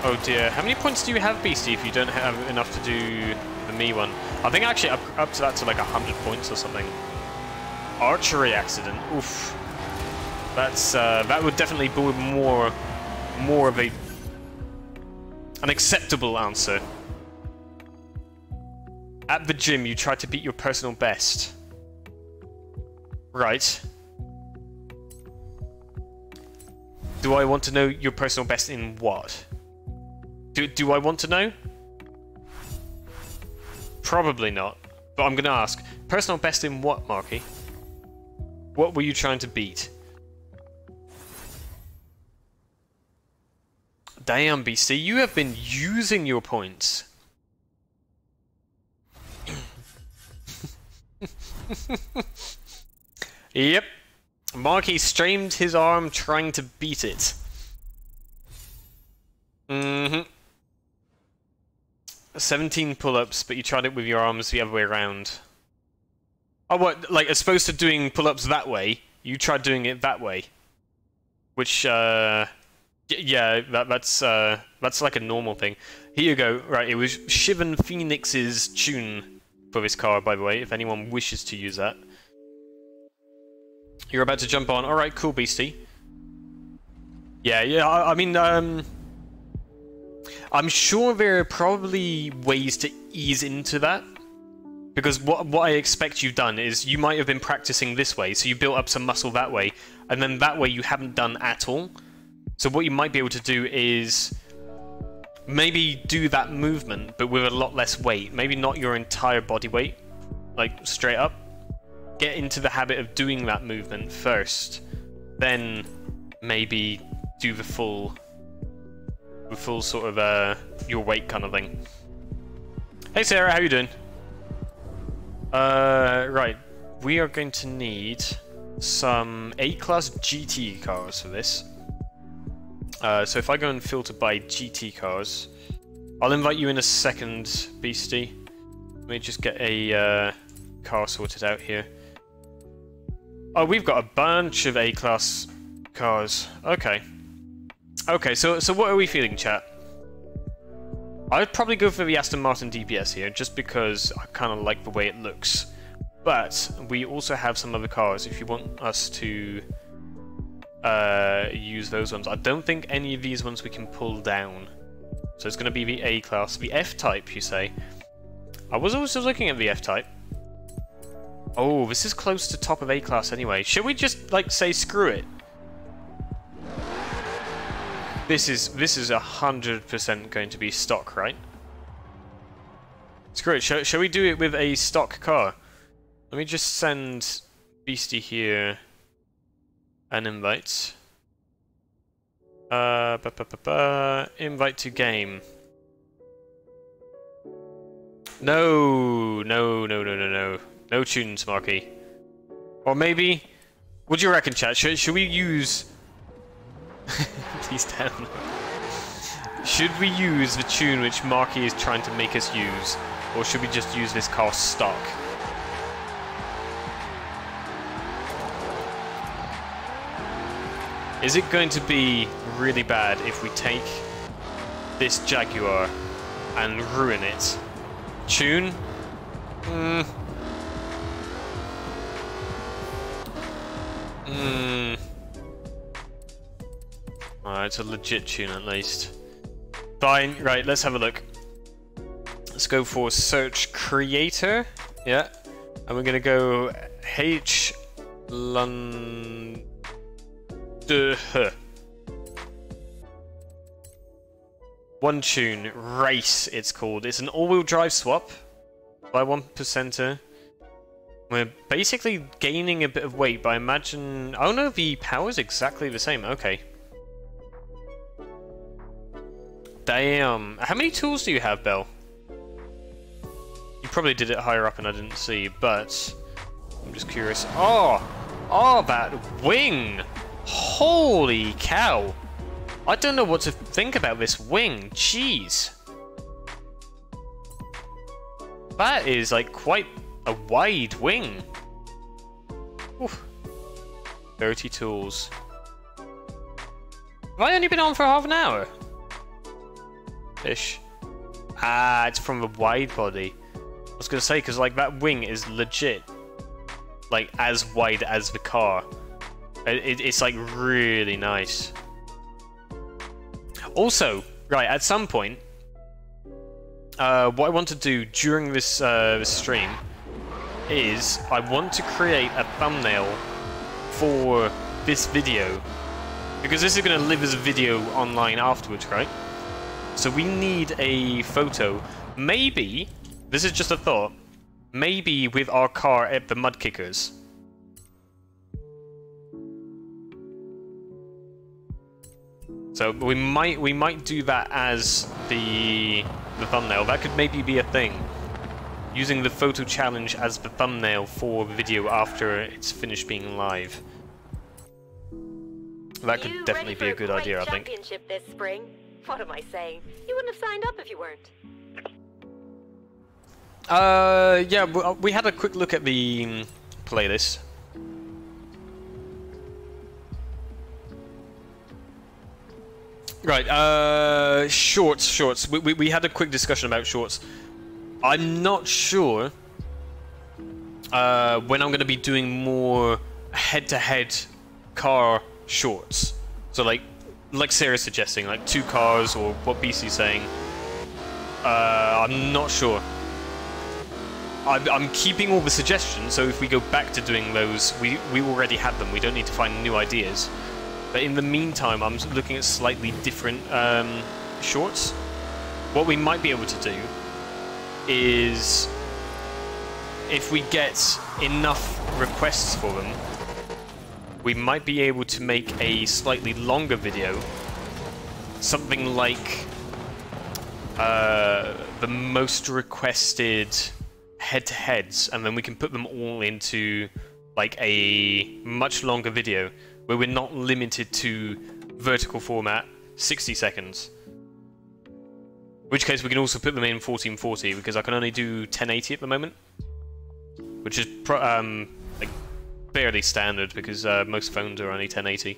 Oh dear. How many points do you have, Beastie, if you don't have enough to do the me one? I think actually up to that to like 100 points or something. Archery accident. Oof. That's that would definitely be more of an acceptable answer. At the gym, you tried to beat your personal best. Right. Do I want to know your personal best in what? Do I want to know? Probably not. But I'm going to ask. Personal best in what, Marky? What were you trying to beat? Damn, BC, you have been using your points. Yep. Marky streamed his arm trying to beat it. 17 pull-ups, but you tried it with your arms the other way around. Oh, what? Like, as opposed to doing pull-ups that way, you tried doing it that way. Which, yeah, that's like a normal thing. Here you go. Right, it was Shivan Phoenix's tune for this car, by the way, if anyone wishes to use that. You're about to jump on. Alright, cool, Beastie. Yeah, I mean, I'm sure there are probably ways to ease into that. Because what I expect you've done is you might have been practicing this way, so you built up some muscle that way, and then that way you haven't done at all. So what you might be able to do is maybe do that movement, but with a lot less weight. Maybe not your entire body weight, like straight up. Get into the habit of doing that movement first, then maybe do the full sort of your weight kind of thing. Hey Sarah, how you doing? Right, we are going to need some A-Class GT cars for this. So if I go and filter by GT cars, I'll invite you in a second, Beastie. Let me just get a car sorted out here. Oh, we've got a bunch of A-Class cars. Okay. Okay, so what are we feeling, chat? I'd probably go for the Aston Martin DPS here, just because I kind of like the way it looks. But we also have some other cars if you want us to use those ones. I don't think any of these ones we can pull down. So it's going to be the A-Class. The F-Type, you say? I was also looking at the F-Type. Oh, this is close to top of A-Class anyway. Should we just, like, say screw it? This is 100% going to be stock, right? Screw it. Shall we do it with a stock car? Let me just send Beastie here an invite. Invite to game. No tunes, Marky. Or maybe, what do you reckon, chat? Should we use? Please tell me. Should we use the tune which Marky is trying to make us use, or should we just use this car stock? Is it going to be really bad if we take this Jaguar and ruin it? Tune? Alright, it's a legit tune at least. Fine, right, let's have a look. Let's go for search creator. Yeah. And we're gonna go H Lund. One tune, Race it's called. It's an all-wheel drive swap by 1%er. We're basically gaining a bit of weight, but I imagine... Oh no, the power's exactly the same, okay. Damn. How many tools do you have, Belle? You probably did it higher up and I didn't see, but... I'm just curious. Oh! Oh, that wing! Holy cow! I don't know what to think about this wing. Jeez. That is like quite a wide wing. Oof. 30 tools. Have I only been on for half an hour? Ish. Ah, it's from the wide body. I was gonna say, because like that wing is legit. Like as wide as the car. It's like really nice. Also, right, at some point, what I want to do during this, this stream is I want to create a thumbnail for this video, because this is going to live as a video online afterwards, right? So we need a photo, maybe, this is just a thought, maybe with our car at the Mud Kickers. So we might do that as the thumbnail. That could maybe be a thing. Using the photo challenge as the thumbnail for the video after it's finished being live. That could definitely be a good idea, I think. Championship this spring. What am I saying? You wouldn't have signed up if you weren't. Yeah, we had a quick look at the playlist. Right, shorts. We had a quick discussion about shorts. I'm not sure when I'm going to be doing more head-to-head car shorts. So like Sarah's suggesting, like 2 cars, or what BC's saying. I'm not sure. I'm keeping all the suggestions, so if we go back to doing those, we already have them. We don't need to find new ideas. But in the meantime, I'm looking at slightly different shorts. What we might be able to do is, if we get enough requests for them, we might be able to make a slightly longer video. Something like the most requested head-to-heads, and then we can put them all into like a much longer video, where we're not limited to vertical format, 60 seconds. In which case we can also put them in 1440, because I can only do 1080 at the moment. Which is like barely standard, because most phones are only 1080.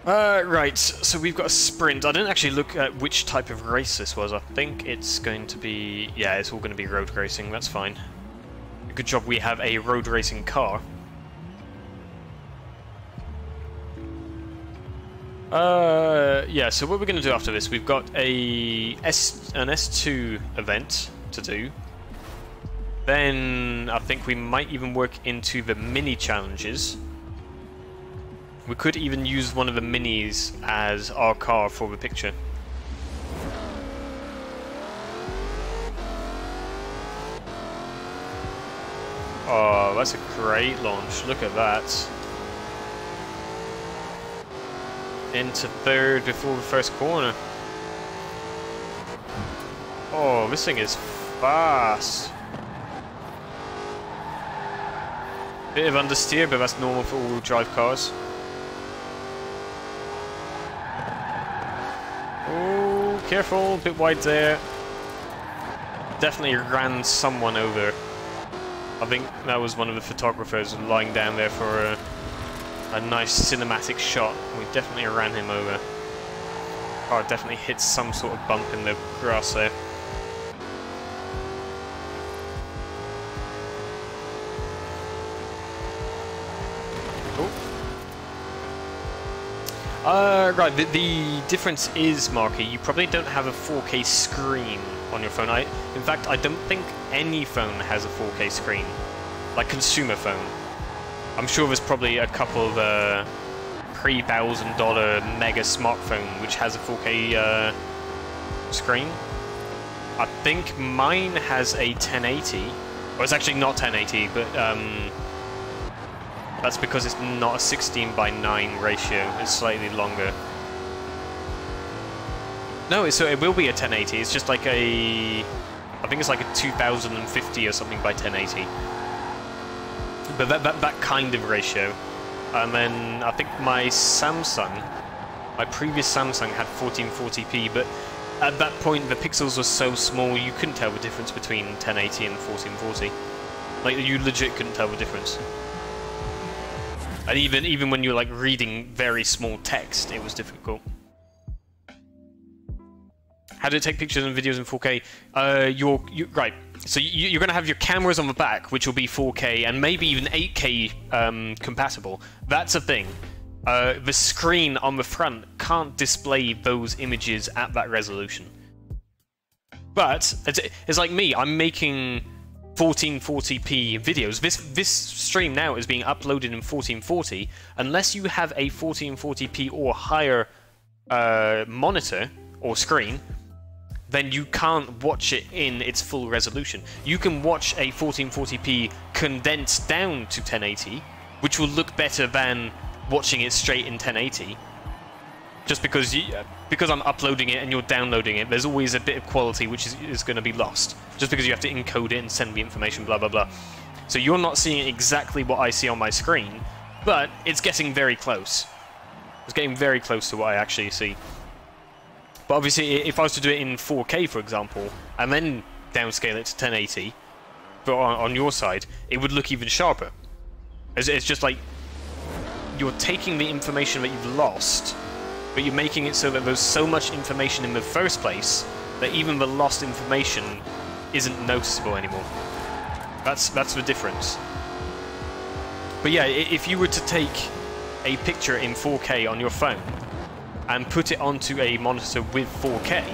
Right, so we've got a sprint. I didn't actually look at which type of race this was. I think it's going to be... yeah, it's all going to be road racing, that's fine. Good job we have a road racing car. Yeah, so what we're going to do after this, we've got an S2 event to do. Then I think we might even work into the mini challenges. We could even use one of the minis as our car for the picture. Oh, that's a great launch. Look at that. Into third before the first corner. Oh, this thing is fast. Bit of understeer, but that's normal for all-wheel drive cars. Oh, careful, bit wide there. Definitely ran someone over. I think that was one of the photographers lying down there for a nice cinematic shot. We definitely ran him over. Car definitely hit some sort of bump in the grass there. Right, the difference is, Marky, you probably don't have a 4K screen on your phone. In fact, I don't think any phone has a 4K screen, like consumer phone. I'm sure there's probably a couple of $3,000 mega smartphone which has a 4K screen. I think mine has a 1080, or it's actually not 1080, but that's because it's not a 16:9 ratio, it's slightly longer. No, so it will be a 1080, it's just like a... I think it's like a 2050 or something by 1080. But that kind of ratio. And then I think my previous Samsung had 1440p, but at that point the pixels were so small you couldn't tell the difference between 1080 and 1440. Like, you legit couldn't tell the difference. And even when you're like reading very small text, it was difficult. How do it take pictures and videos in 4K? Right. So you're going to have your cameras on the back, which will be 4K and maybe even 8K compatible. That's a thing. The screen on the front can't display those images at that resolution. But it's like me. I'm making 1440p videos. This stream now is being uploaded in 1440. Unless you have a 1440p or higher monitor or screen, then you can't watch it in its full resolution. You can watch a 1440p condensed down to 1080, which will look better than watching it straight in 1080. Just because I'm uploading it and you're downloading it, there's always a bit of quality which is going to be lost. Just because you have to encode it and send the information, blah blah blah. So you're not seeing exactly what I see on my screen, but it's getting very close. It's getting very close to what I actually see. But obviously, if I was to do it in 4K, for example, and then downscale it to 1080, but on your side, it would look even sharper. It's just like you're taking the information that you've lost, but you're making it so that there's so much information in the first place that even the lost information isn't noticeable anymore. That's the difference. But yeah, if you were to take a picture in 4K on your phone and put it onto a monitor with 4K,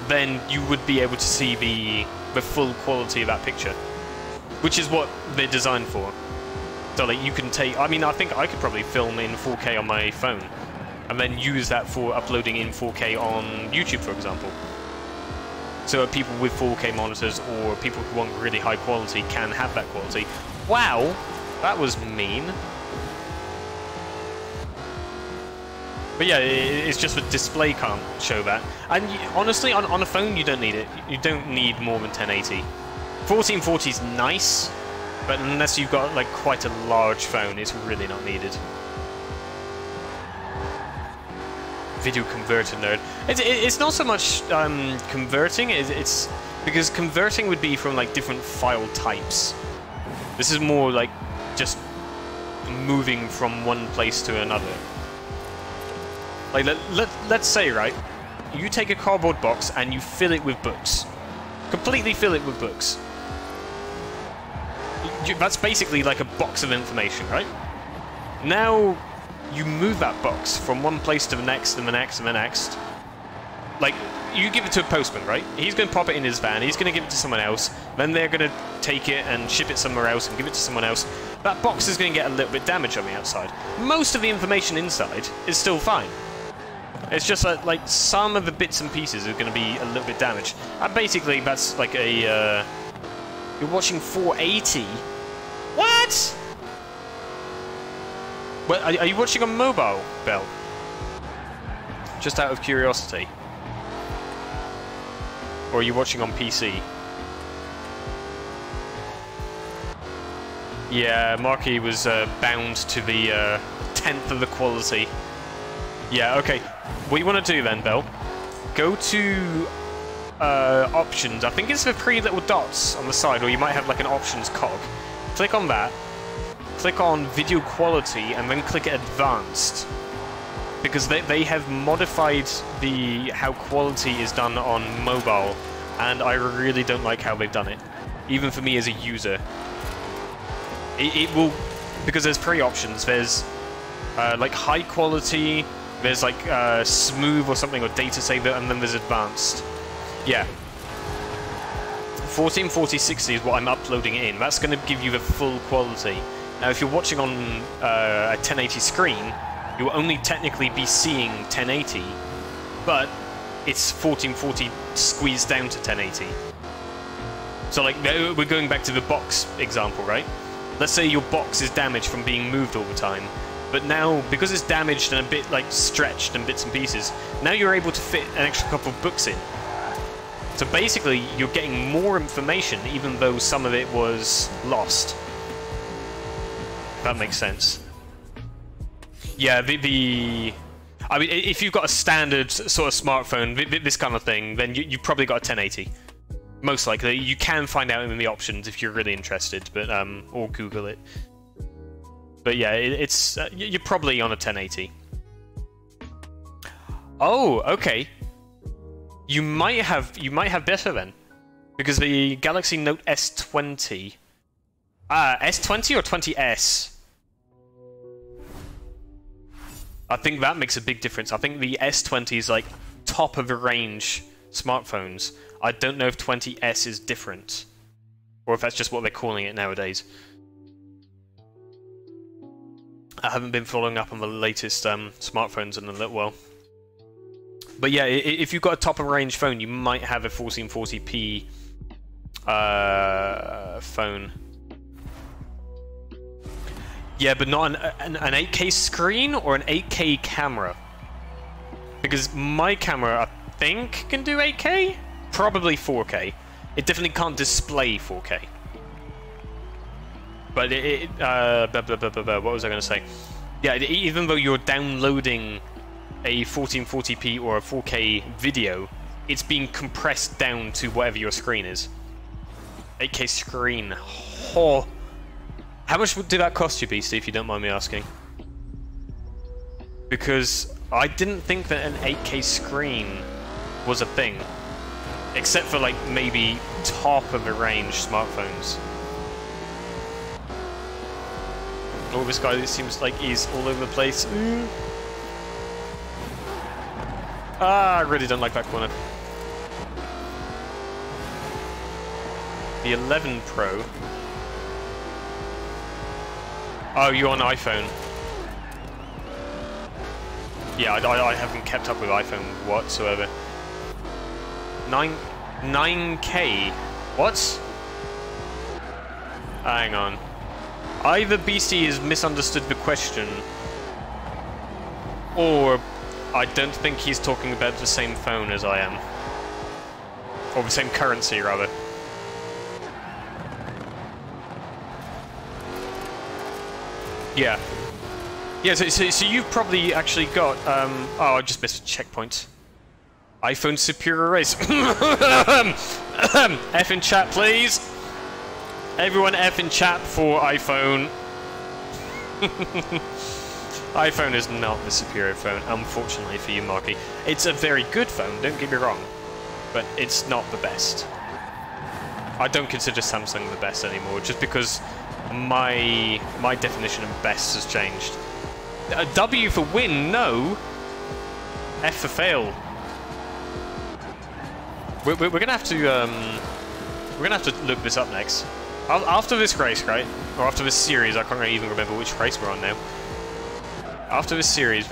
then you would be able to see the full quality of that picture, which is what they're designed for. So like you can take, I mean, I think I could probably film in 4K on my phone and then use that for uploading in 4K on YouTube, for example. So people with 4K monitors or people who want really high quality can have that quality. Wow, that was mean. But yeah, it's just the display can't show that. And honestly, on a phone, you don't need it. You don't need more than 1080. 1440 is nice, but unless you've got like quite a large phone, it's really not needed. Video converter nerd. It's not so much converting. It's because converting would be from like different file types. This is more like just moving from one place to another. Like, let's say, right, you take a cardboard box and you fill it with books. Completely fill it with books. That's basically like a box of information, right? Now, you move that box from one place to the next and the next and the next. like, you give it to a postman, right? He's going to pop it in his van, he's going to give it to someone else, then they're going to take it and ship it somewhere else and give it to someone else. That box is going to get a little bit damaged on the outside. Most of the information inside is still fine. It's just that, like, some of the bits and pieces are going to be a little bit damaged. And basically, that's like a, you're watching 480? What? Well, are you watching on mobile, Bell? Just out of curiosity. Or are you watching on PC? Yeah, Marky was bound to the 10th of the quality. Yeah, okay. What you want to do then, Bell, go to options. I think it's the 3 little dots on the side, or you might have like an options cog. Click on that, click on video quality, and then click advanced. Because they have modified how quality is done on mobile, and I really don't like how they've done it. Even for me as a user. It will, because there's 3 options. There's like high quality, there's like smooth or something, or data saver, and then there's advanced. Yeah. 144060 is what I'm uploading it in. That's going to give you the full quality. Now, if you're watching on a 1080 screen, you'll only technically be seeing 1080, but it's 1440 squeezed down to 1080. So, like, we're going back to the box example, right? Let's say your box is damaged from being moved all the time. But now, because it's damaged and a bit, like, stretched and bits and pieces, now you're able to fit an extra couple of books in. So basically, you're getting more information, even though some of it was lost. If that makes sense. Yeah, I mean, if you've got a standard sort of smartphone, this kind of thing, then you've probably got a 1080. Most likely. You can find out in the options if you're really interested, but or Google it. But yeah, it's you're probably on a 1080. Oh, okay. You might have better then, because the Galaxy Note S20. S20 or 20s? I think that makes a big difference. I think the S20 is like top of the range smartphones. I don't know if 20s is different, or if that's just what they're calling it nowadays. I haven't been following up on the latest smartphones in a little while. But yeah, if you've got a top-of-range phone, you might have a 1440p phone. Yeah, but not an 8K screen or an 8K camera. Because my camera, I think, can do 8K? Probably 4K. It definitely can't display 4K. But what was I going to say? Yeah, even though you're downloading a 1440p or a 4K video, it's being compressed down to whatever your screen is. 8K screen. Oh. How much did that cost you, BC, if you don't mind me asking? Because I didn't think that an 8K screen was a thing. Except for, like, maybe top-of-the-range smartphones. Oh, this guy seems like he's all over the place. I really don't like that corner. The 11 Pro. Oh, you're on iPhone. Yeah, I haven't kept up with iPhone whatsoever. 9K? What? Hang on. Either BC has misunderstood the question, or I don't think he's talking about the same phone as I am. Or the same currency, rather. Yeah. Yeah, so you've probably actually got, oh, I just missed a checkpoint. iPhone superior race. F in chat, please. Everyone F in chat for iPhone. iPhone is not the superior phone, unfortunately for you, Marky. It's a very good phone, don't get me wrong, but it's not the best. I don't consider Samsung the best anymore, just because my definition of best has changed. A W for win, no. F for fail. We're gonna have to look this up next. After this race, right? Or after this series, I can't really even remember which race we're on now. After this series,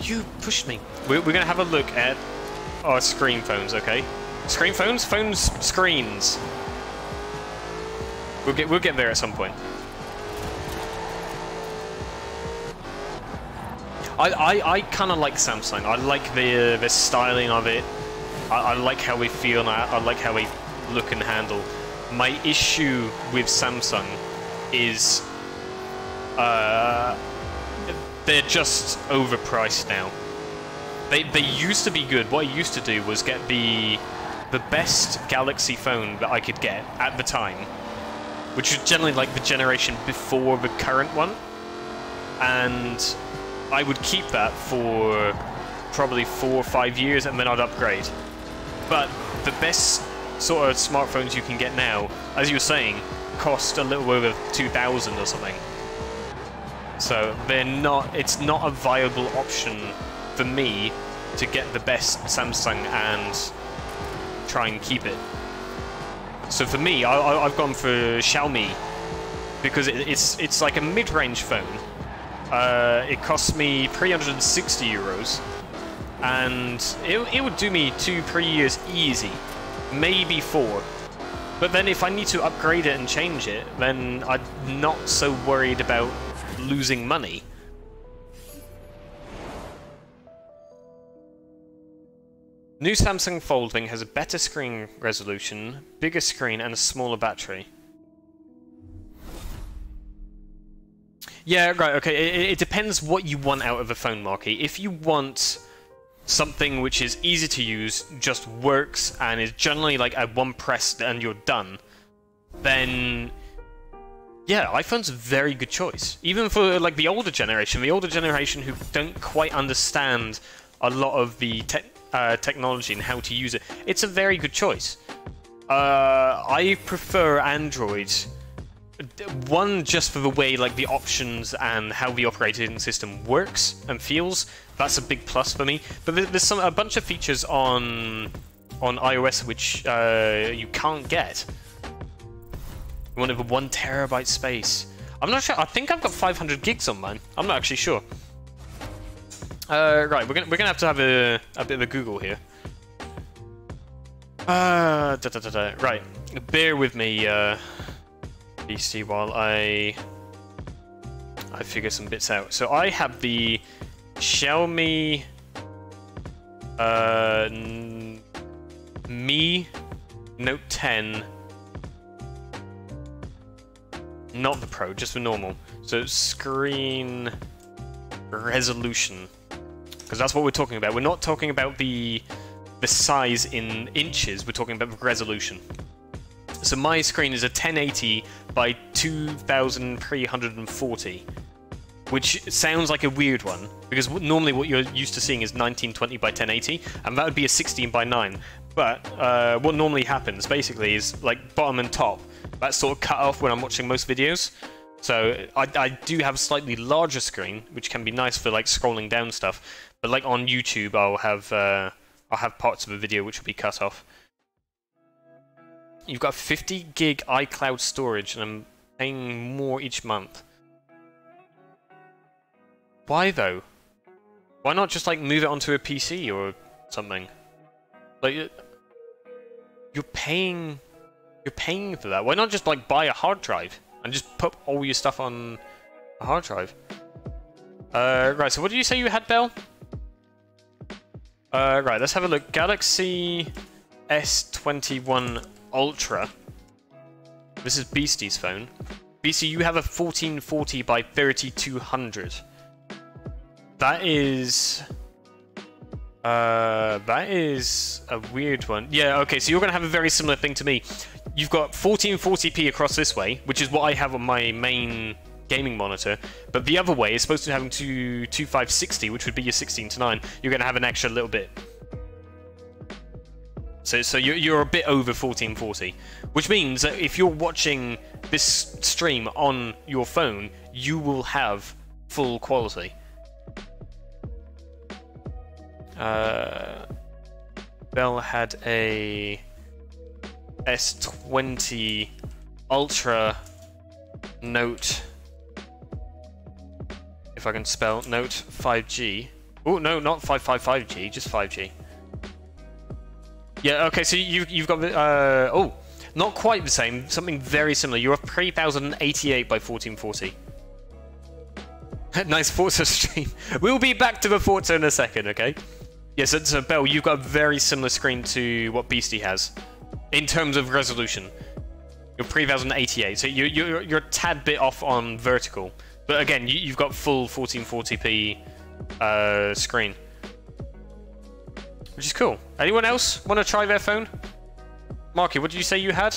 you pushed me. We're gonna have a look at our screen phones, okay? Screen phones? Screens. We'll get there at some point. I kind of like Samsung. I like the styling of it. I like how they feel, and I like how they look and handle. My issue with Samsung is they're just overpriced now. They used to be good. What I used to do was get the best Galaxy phone that I could get at the time, which was generally like the generation before the current one, and I would keep that for probably 4 or 5 years, and then I'd upgrade. But the best sort of smartphones you can get now, as you were saying, cost a little over 2,000 or something. So it's not a viable option for me to get the best Samsung and try and keep it. So for me, I've gone for Xiaomi because it's like a mid-range phone. It costs me 360 euros, and it would do me 2-3 years easy, maybe 4. But then if I need to upgrade it and change it, then I'm not so worried about losing money. New Samsung Folding has a better screen resolution, bigger screen, and a smaller battery. Yeah, right, okay, it depends what you want out of a phone, Marky. If you want something which is easy to use, just works, and is generally like a one press and you're done, then yeah, iPhone's a very good choice. Even for like the older generation who don't quite understand a lot of the technology and how to use it, it's a very good choice. I prefer Android. One, just for the way like the options and how the operating system works and feels. That's a big plus for me. But there's a bunch of features on iOS which you can't get. You want to have a 1 terabyte space. I'm not sure. I think I've got 500 gigs on mine. I'm not actually sure. Right, we're gonna have to have a bit of a Google here. Right, bear with me, BC, while I figure some bits out. So I have the Xiaomi Mi Note 10, not the Pro, just the normal. So screen resolution, because that's what we're talking about. We're not talking about the size in inches, we're talking about the resolution. So my screen is a 1080 by 2340, which sounds like a weird one, because normally what you're used to seeing is 1920 by 1080, and that would be a 16 by 9. But what normally happens, basically, is like bottom and top, that's sort of cut off when I'm watching most videos. So I do have a slightly larger screen, which can be nice for like scrolling down stuff. But like on YouTube, I'll have parts of a video which will be cut off. You've got 50 gig iCloud storage, and I'm paying more each month. Why though? Why not just like move it onto a PC or something? Like you're paying for that. Why not just like buy a hard drive and just put all your stuff on a hard drive? Right, so what did you say you had, Bell? Right, let's have a look. Galaxy S21 Ultra. This is Beastie's phone. Beastie, you have a 1440 by 3200. That is a weird one. Yeah, okay, so you're going to have a very similar thing to me. You've got 1440p across this way, which is what I have on my main gaming monitor, but the other way is supposed to have 2560, which would be your 16:9. You're going to have an extra little bit. So you're a bit over 1440, which means that if you're watching this stream on your phone, you will have full quality. Bell had a S20 Ultra Note, if I can spell, Note 5G. Oh no, not 555G, just 5G. Yeah, okay, so you've got the, oh, not quite the same, something very similar. You have 3088 by 1440. Nice Forza stream. We'll be back to the Forza in a second, okay? Yes, yeah, so Bell, you've got a very similar screen to what Beastie has in terms of resolution. You're 3088, so you're a tad bit off on vertical, but again, you've got full 1440p screen, which is cool. Anyone else want to try their phone? Marky, what did you say you had?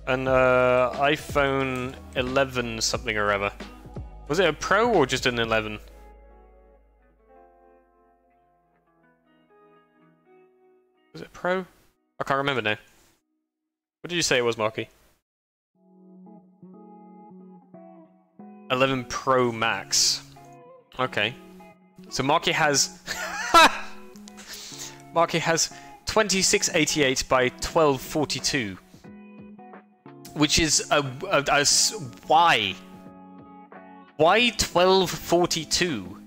An iPhone 11 something or other. Was it a Pro or just an 11? Was it Pro? I can't remember now. What did you say it was, Marky? 11 Pro Max. Okay. So Marky has... Marky has 2688 by 1242. Which is a why? Why 1242?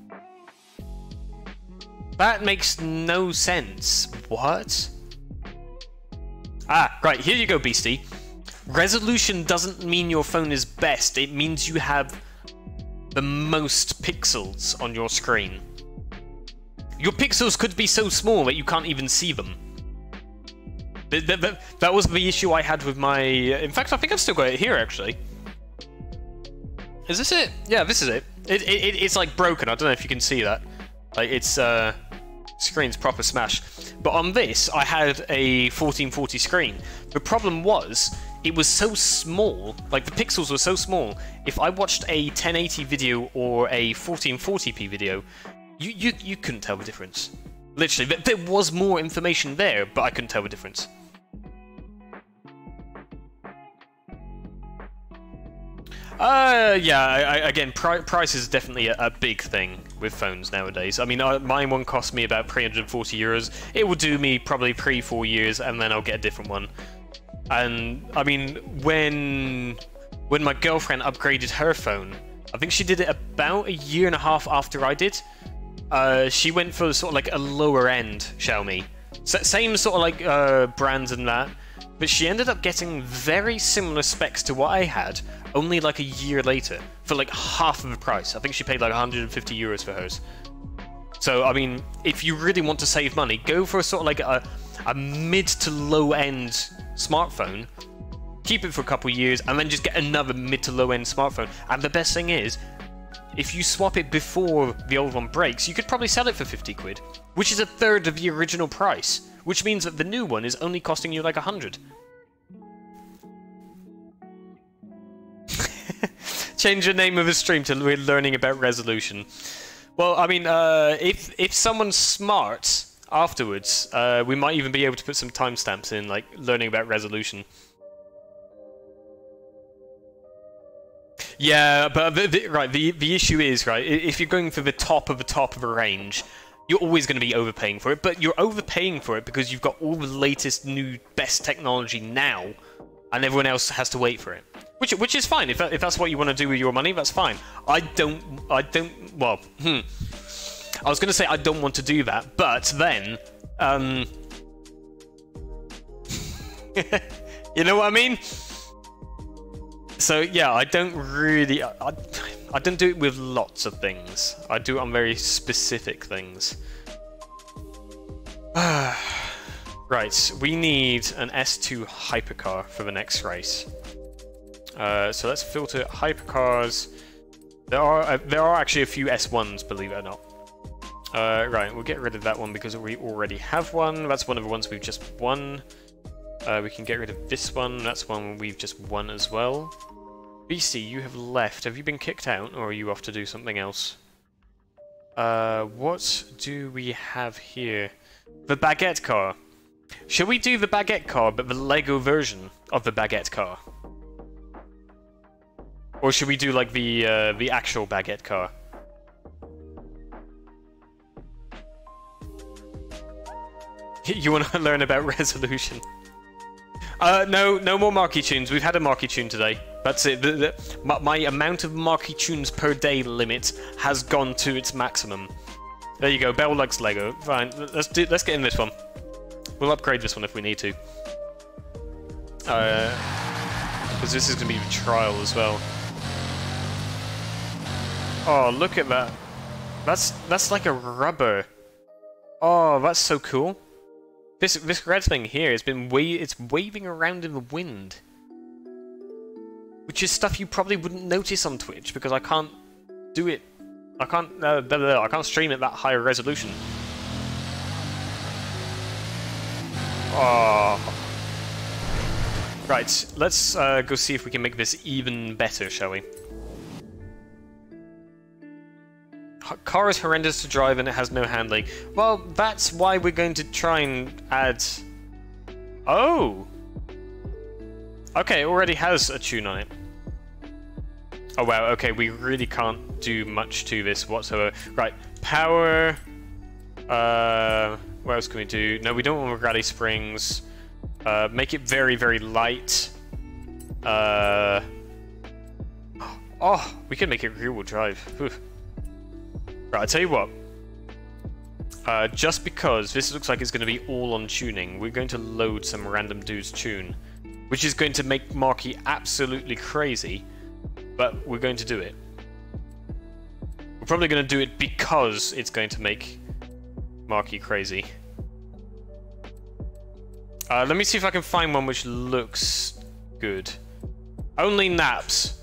That makes no sense. What? Ah, right, here you go, Beastie. Resolution doesn't mean your phone is best, it means you have the most pixels on your screen. Your pixels could be so small that you can't even see them. That was the issue I had with my... In fact, I think I've still got it here, actually. Is this it? Yeah, this is it. It's like broken, I don't know if you can see that. Like, it's... screen's proper smash. But on this, I had a 1440 screen. The problem was, it was so small, like the pixels were so small, if I watched a 1080 video or a 1440p video, you couldn't tell the difference. Literally, there was more information there, but I couldn't tell the difference. Yeah, again, price is definitely a big thing with phones nowadays. I mean, mine one cost me about 340 euros. It will do me probably 3-4 years, and then I'll get a different one. And, I mean, when my girlfriend upgraded her phone, I think she did it about a year and a half after I did. She went for sort of like a lower end Xiaomi. Same sort of like brands and that, but she ended up getting very similar specs to what I had, only like a year later, for like half of the price. I think she paid like 150 euros for hers. So, I mean, if you really want to save money, go for sort of like a mid to low end smartphone, keep it for a couple of years, and then just get another mid to low end smartphone. And the best thing is, if you swap it before the old one breaks, you could probably sell it for 50 quid, which is a third of the original price, which means that the new one is only costing you like 100. Change the name of the stream to we're learning about resolution. Well, I mean, if someone's smart afterwards, we might even be able to put some timestamps in, like learning about resolution. Yeah, but the issue is, right, if you're going for the top of a range, you're always going to be overpaying for it, but you're overpaying for it because you've got all the latest, new, best technology now, and everyone else has to wait for it. Which is fine. If that's what you want to do with your money, that's fine. I was going to say I don't want to do that, but then, you know what I mean? So yeah, I don't really, I don't do it with lots of things. I do it on very specific things. Right, we need an S2 hypercar for the next race. So let's filter hypercars. There are actually a few S1s, believe it or not. Right, we'll get rid of that one because we already have one. That's one of the ones we've just won. We can get rid of this one. That's one we've just won as well. BC, you have left. Have you been kicked out, or are you off to do something else? What do we have here? The baguette car. Shall we do the baguette car, but the Lego version of the baguette car? Or should we do like the actual baguette car? You want to learn about resolution? No more marquee tunes. We've had a marquee tune today. That's it. My amount of marquee tunes per day limit has gone to its maximum. There you go. Bell likes Lego. Fine. Let's get in this one. We'll upgrade this one if we need to. Because this is going to be a trial as well. Oh, look at that. That's like a rubber. Oh, that's so cool. This red thing here has been it's waving around in the wind, which is stuff you probably wouldn't notice on Twitch because I can't do it. I can't stream at that higher resolution. Oh. Right, let's go see if we can make this even better, shall we? Car is horrendous to drive and it has no handling. Well, that's why we're going to try and add... Oh! Okay, it already has a tune on it. Oh wow, okay, we really can't do much to this whatsoever. Right, power... what else can we do? No, we don't want rally springs. Make it very, very light. Oh, we can make it rear-wheel drive. Oof. Right, I'll tell you what. Just because this looks like it's going to be all on tuning, we're going to load some random dude's tune, which is going to make Marky absolutely crazy, but we're going to do it. We're probably going to do it because it's going to make Marky crazy. Let me see if I can find one which looks good. Only Naps.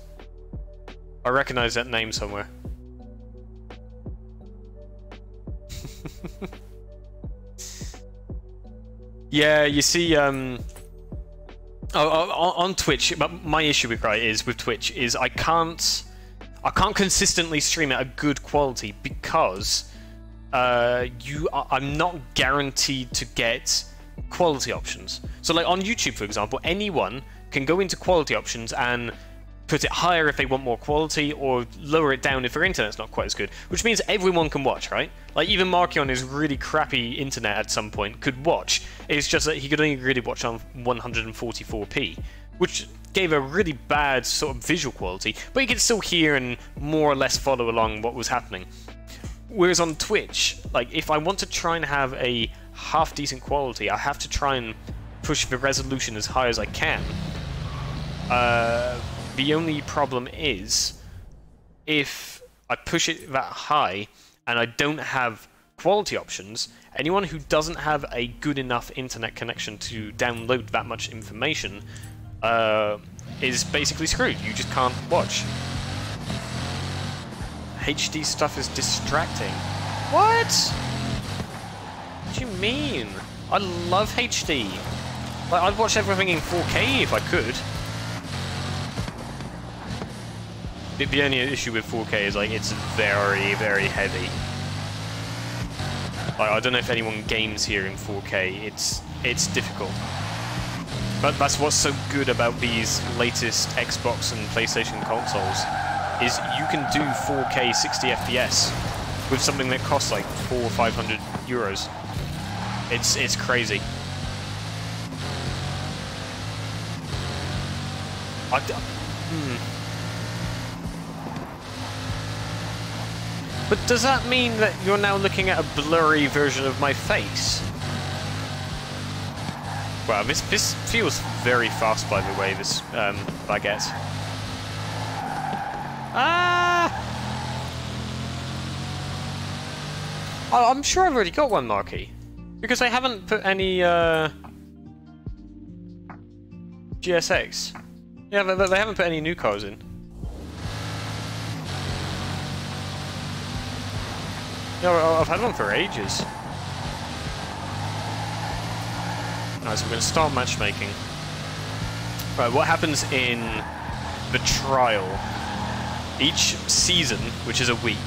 I recognize that name somewhere. Yeah, you see, on Twitch, my issue with Twitch is I can't consistently stream at a good quality because I'm not guaranteed to get quality options. So, like on YouTube, for example, anyone can go into quality options and put it higher if they want more quality, or lower it down if their internet's not quite as good. Which means everyone can watch, right? Like, even Marky on his really crappy internet at some point could watch. It's just that he could only really watch on 144p, which gave a really bad sort of visual quality, but he could still hear and more or less follow along what was happening. Whereas on Twitch, like, if I want to try and have a half-decent quality, I have to try and push the resolution as high as I can. The only problem is, if I push it that high and I don't have quality options, anyone who doesn't have a good enough internet connection to download that much information is basically screwed. You just can't watch. HD stuff is distracting. What? What do you mean? I love HD. Like, I'd watch everything in 4K if I could. The only issue with 4K is, like, it's very, very heavy. Like, I don't know if anyone games here in 4K. It's difficult. But that's what's so good about these latest Xbox and PlayStation consoles, is you can do 4K 60 FPS with something that costs like 400 or 500 euros. It's crazy. But does that mean that you're now looking at a blurry version of my face? Wow, this feels very fast, by the way, this baguette. Ah! Oh, I'm sure I've already got one marquee. Because I haven't put any GSX. Yeah, they haven't put any new cars in. Yeah, I've had one for ages. Alright, so we're going to start matchmaking. Right, what happens in the trial? Each season, which is a week,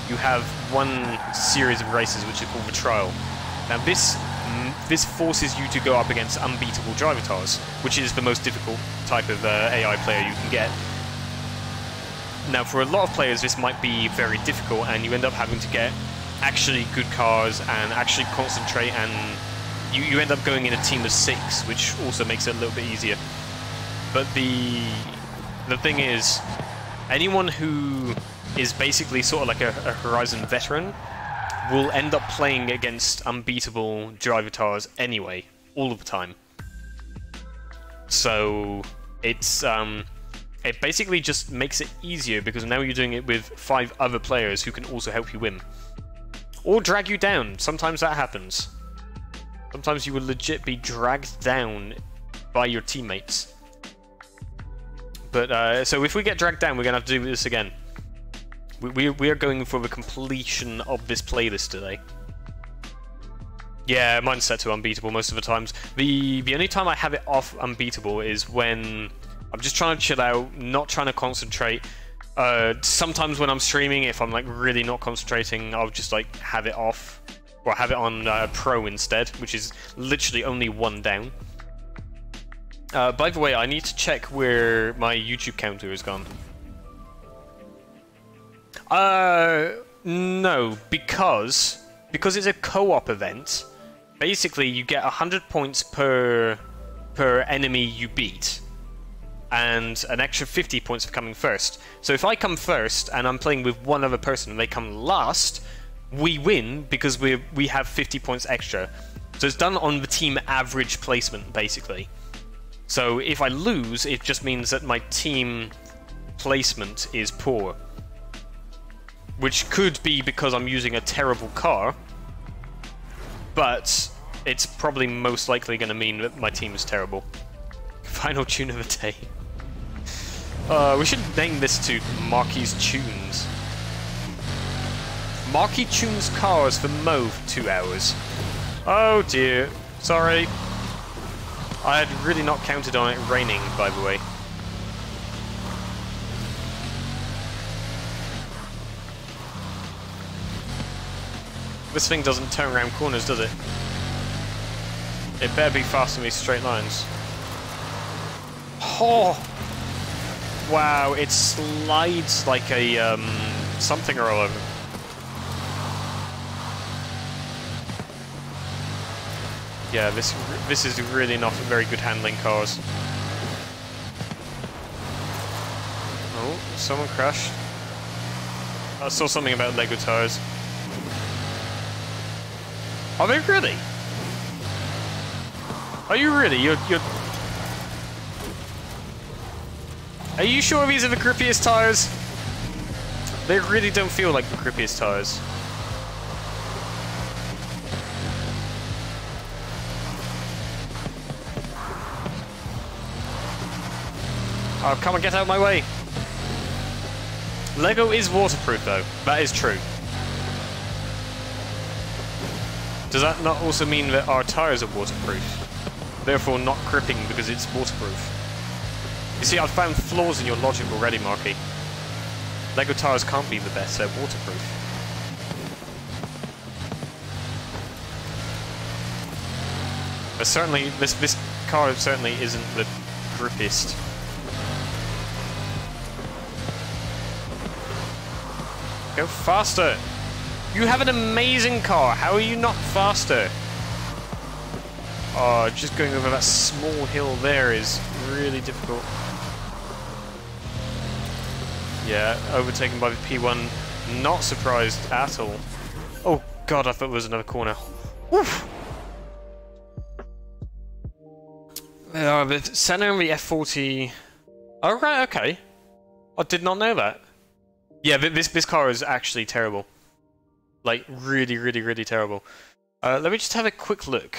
you have one series of races which is called the trial. Now this forces you to go up against unbeatable drivatars, which is the most difficult type of AI player you can get. Now, for a lot of players, this might be very difficult, and you end up having to get actually good cars and actually concentrate and you end up going in a team of 6, which also makes it a little bit easier. But the thing is, anyone who is basically sort of like a Horizon veteran will end up playing against unbeatable drivatars anyway, all of the time. So it's it basically just makes it easier because now you're doing it with 5 other players who can also help you win. Or drag you down. Sometimes that happens. Sometimes you will legit be dragged down by your teammates. But, so if we get dragged down, we're going to have to do this again. We are going for the completion of this playlist today. Yeah, mine's set to unbeatable most of the times. The only time I have it off unbeatable is when I'm just trying to chill out, not trying to concentrate. Sometimes when I'm streaming, if I'm like really not concentrating, I'll just like have it off. Or have it on Pro instead, which is literally only 1 down. By the way, I need to check where my YouTube counter has gone. No, because it's a co-op event, basically you get 100 points per enemy you beat, and an extra 50 points for coming first. So if I come first, and I'm playing with one other person, and they come last, we win because we have 50 points extra. So it's done on the team average placement, basically. So if I lose, it just means that my team placement is poor. Which could be because I'm using a terrible car, but it's probably most likely going to mean that my team is terrible. Final tune of the day. We should name this to Marky's Tunes. Marky tunes cars for Mo for 2 hours. Oh dear. Sorry. I had really not counted on it raining, by the way. This thing doesn't turn around corners, does it? It better be fast in these straight lines. Oh! Wow, it slides like a, something or other. Yeah, this is really not very good handling cars. Oh, someone crashed. I saw something about Lego tires. Are they really? Are you really? You're... Are you sure these are the grippiest tires? They really don't feel like the grippiest tires. Oh, come on, get out of my way. Lego is waterproof, though. That is true. Does that not also mean that our tires are waterproof? Therefore not gripping because it's waterproof? You see, I've found flaws in your logic already, Marky. Lego tires can't be the best, they're waterproof. But certainly, this car certainly isn't the grippiest. Go faster! You have an amazing car, how are you not faster? Oh, just going over that small hill there is really difficult. Yeah, overtaken by the P1, not surprised at all. Oh god, I thought there was another corner. Woof! The center and the F40... Oh right, okay. I did not know that. Yeah, this car is actually terrible. Like, really, really, really terrible. Let me just have a quick look.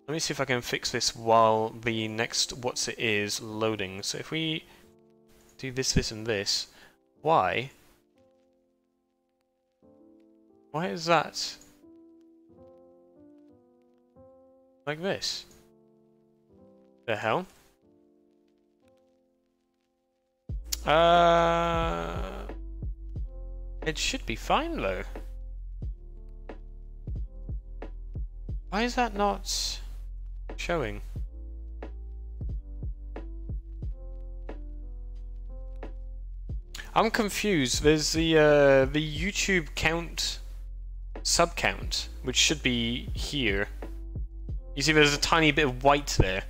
Let me see if I can fix this while the next what's it is loading. So if we do this, this, and this, why? Why is that like this? The hell? It should be fine though. Why is that not showing? I'm confused. There's the YouTube count, sub count, which should be here. You see there's a tiny bit of white there.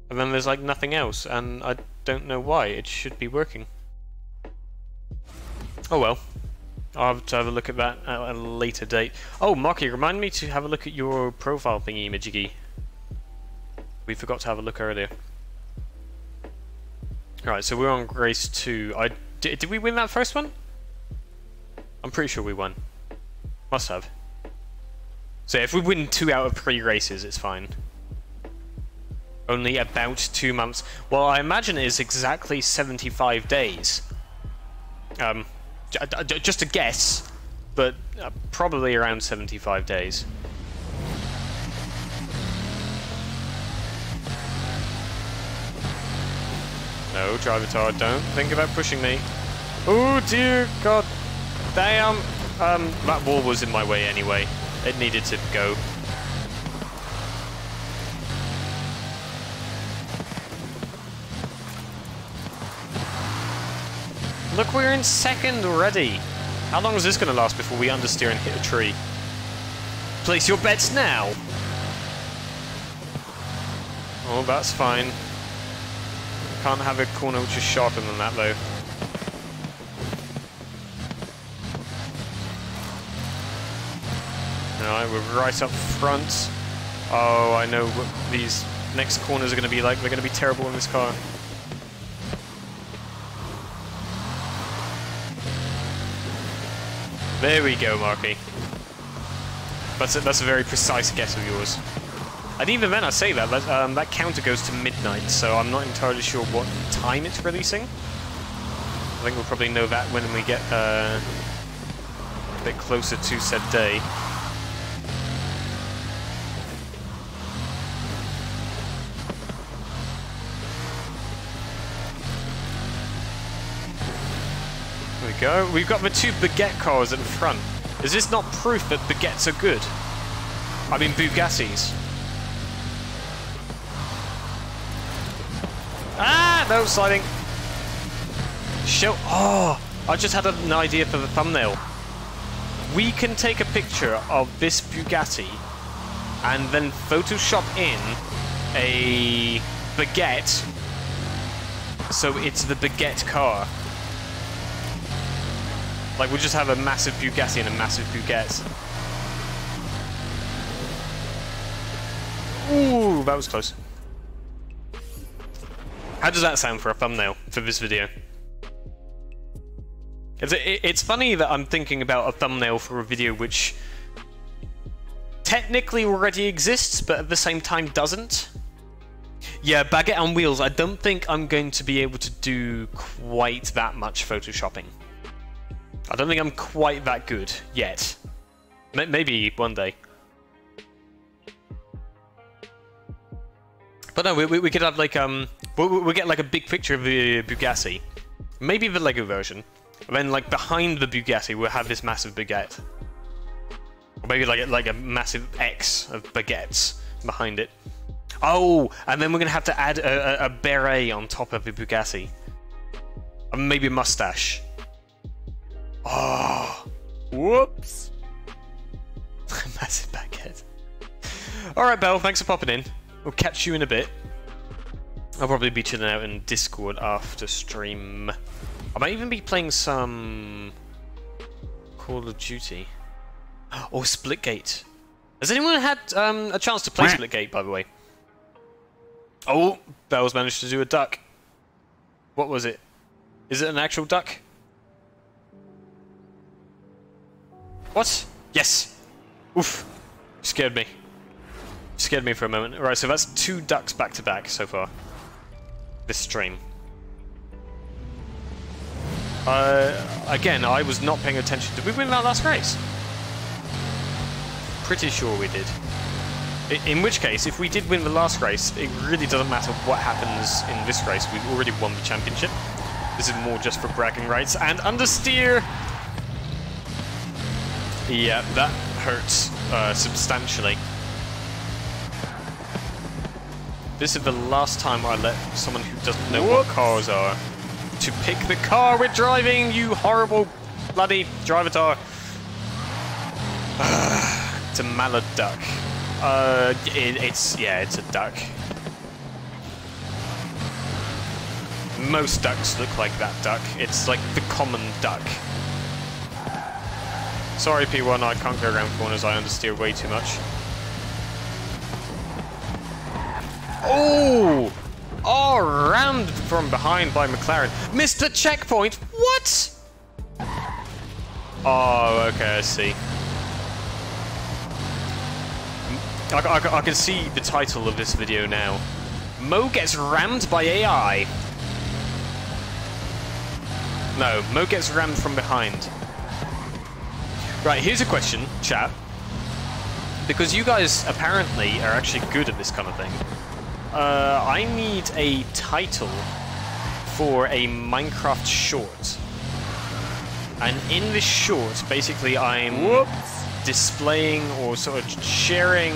And then there's like nothing else, and I don't know why. It should be working. Oh well. I'll have to have a look at that at a later date. Oh, Marky, remind me to have a look at your profile thingy, Majiggy. We forgot to have a look earlier. Alright, so we're on Grace 2. Did we win that first one? I'm pretty sure we won. Must have. So if we win 2 out of 3 races, it's fine. Only about 2 months. Well, I imagine it is exactly 75 days. Just a guess, but probably around 75 days. No, Drivatar, don't think about pushing me. Oh dear God. Damn. That wall was in my way anyway. It needed to go. Look, we're in second already. How long is this going to last before we understeer and hit a tree? Place your bets now. Oh, that's fine. Can't have a corner which is sharper than that, though. Alright, we're right up front. Oh, I know what these next corners are going to be like. They're going to be terrible in this car. There we go, Marky. That's a very precise guess of yours. And even then, I say that that counter goes to midnight, so I'm not entirely sure what time it's releasing. I think we'll probably know that when we get a bit closer to said day. There we go. We've got the 2 baguette cars at the front. Is this not proof that baguettes are good? I mean, Bugattis. Ah, no, sliding. Oh, I just had an idea for the thumbnail. We can take a picture of this Bugatti and then Photoshop in a baguette, so it's the baguette car. Like, we'll just have a massive Bugatti and a massive baguette. Ooh, that was close. How does that sound for a thumbnail for this video? It's funny that I'm thinking about a thumbnail for a video which technically already exists, but at the same time doesn't. Yeah, baguette on wheels. I don't think I'm going to be able to do quite that much photoshopping. I don't think I'm quite that good yet. Maybe one day. But no, we could have like we'll get like a big picture of the Bugatti, maybe the Lego version, and then like behind the Bugatti we'll have this massive baguette, or maybe like a massive X of baguettes behind it. Oh, and then we're gonna have to add a beret on top of the Bugatti, and maybe a mustache. Oh, whoops! Massive baguette. All right, Belle, thanks for popping in. We'll catch you in a bit. I'll probably be chilling out in Discord after stream. I might even be playing some Call of Duty. Oh, Splitgate. Has anyone had a chance to play Splitgate, by the way? Oh, Belle's managed to do a duck. What was it? Is it an actual duck? What? Yes! Oof. Scared me. Scared me for a moment. Right, so that's 2 ducks back to back so far. This stream. Again, I was not paying attention. Did we win that last race? Pretty sure we did. In which case, if we did win the last race, it really doesn't matter what happens in this race. We've already won the championship. This is more just for bragging rights. And understeer! Yeah, that hurts substantially. This is the last time I let someone who doesn't know what cars are to pick the car we're driving, you horrible bloody Drivatar. It's a mallard duck. It's a duck. Most ducks look like that duck. It's like the common duck. Sorry, P1, I can't go around corners. I understeer way too much. Oh! Oh, rammed from behind by McLaren. Missed the checkpoint. What? Oh, okay, I see. I can see the title of this video now. Mo gets rammed by AI. No, Mo gets rammed from behind. Right, here's a question, chat. Because you guys apparently are actually good at this kind of thing. I need a title for a Minecraft short. And in this short, basically I'm displaying or sort of sharing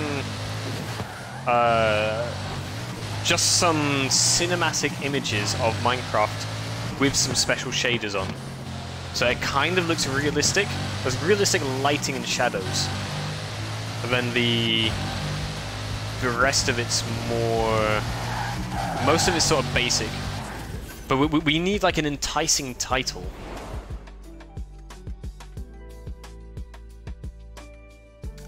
just some cinematic images of Minecraft with some special shaders on. So it kind of looks realistic. There's realistic lighting and shadows. And then the rest of it's more... Most of it's sort of basic. But we need like an enticing title.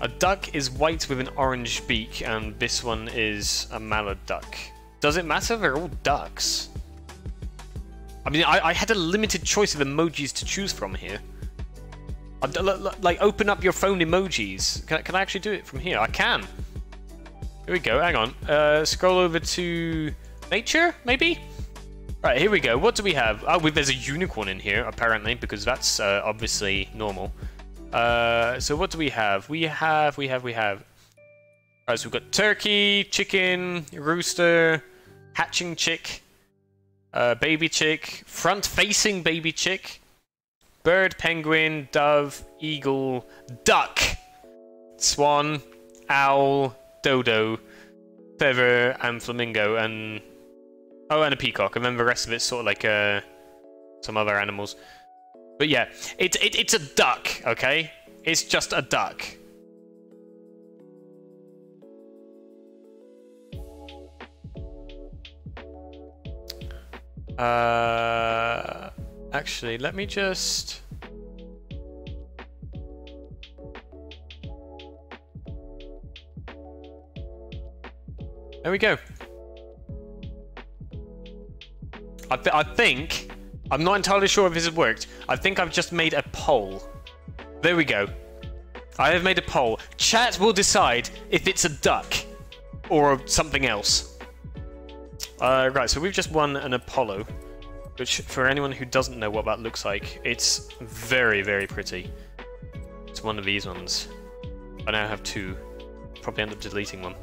A duck is white with an orange beak, and this one is a mallard duck. Does it matter? They're all ducks. I mean, I had a limited choice of emojis to choose from here. Like, open up your phone emojis. Can I actually do it from here? I can. Here we go, hang on. Scroll over to nature, maybe? Right, here we go. What do we have? Oh, there's a unicorn in here, apparently, because that's obviously normal. So what do we have? We have... Alright, so we've got turkey, chicken, rooster, hatching chick, baby chick, front-facing baby chick, bird, penguin, dove, eagle, duck, swan, owl, dodo, feather, and flamingo, and... Oh, and a peacock, and then the rest of it's sort of like some other animals. But yeah, it's a duck, okay? It's just a duck. Actually, let me just... There we go. I think... I'm not entirely sure if this has worked. I think I've just made a poll. There we go. I have made a poll. Chat will decide if it's a duck or something else. Right, so we've just won an Apollo, which, for anyone who doesn't know what that looks like, it's very, very pretty. It's one of these ones. I now have two. Probably end up deleting one.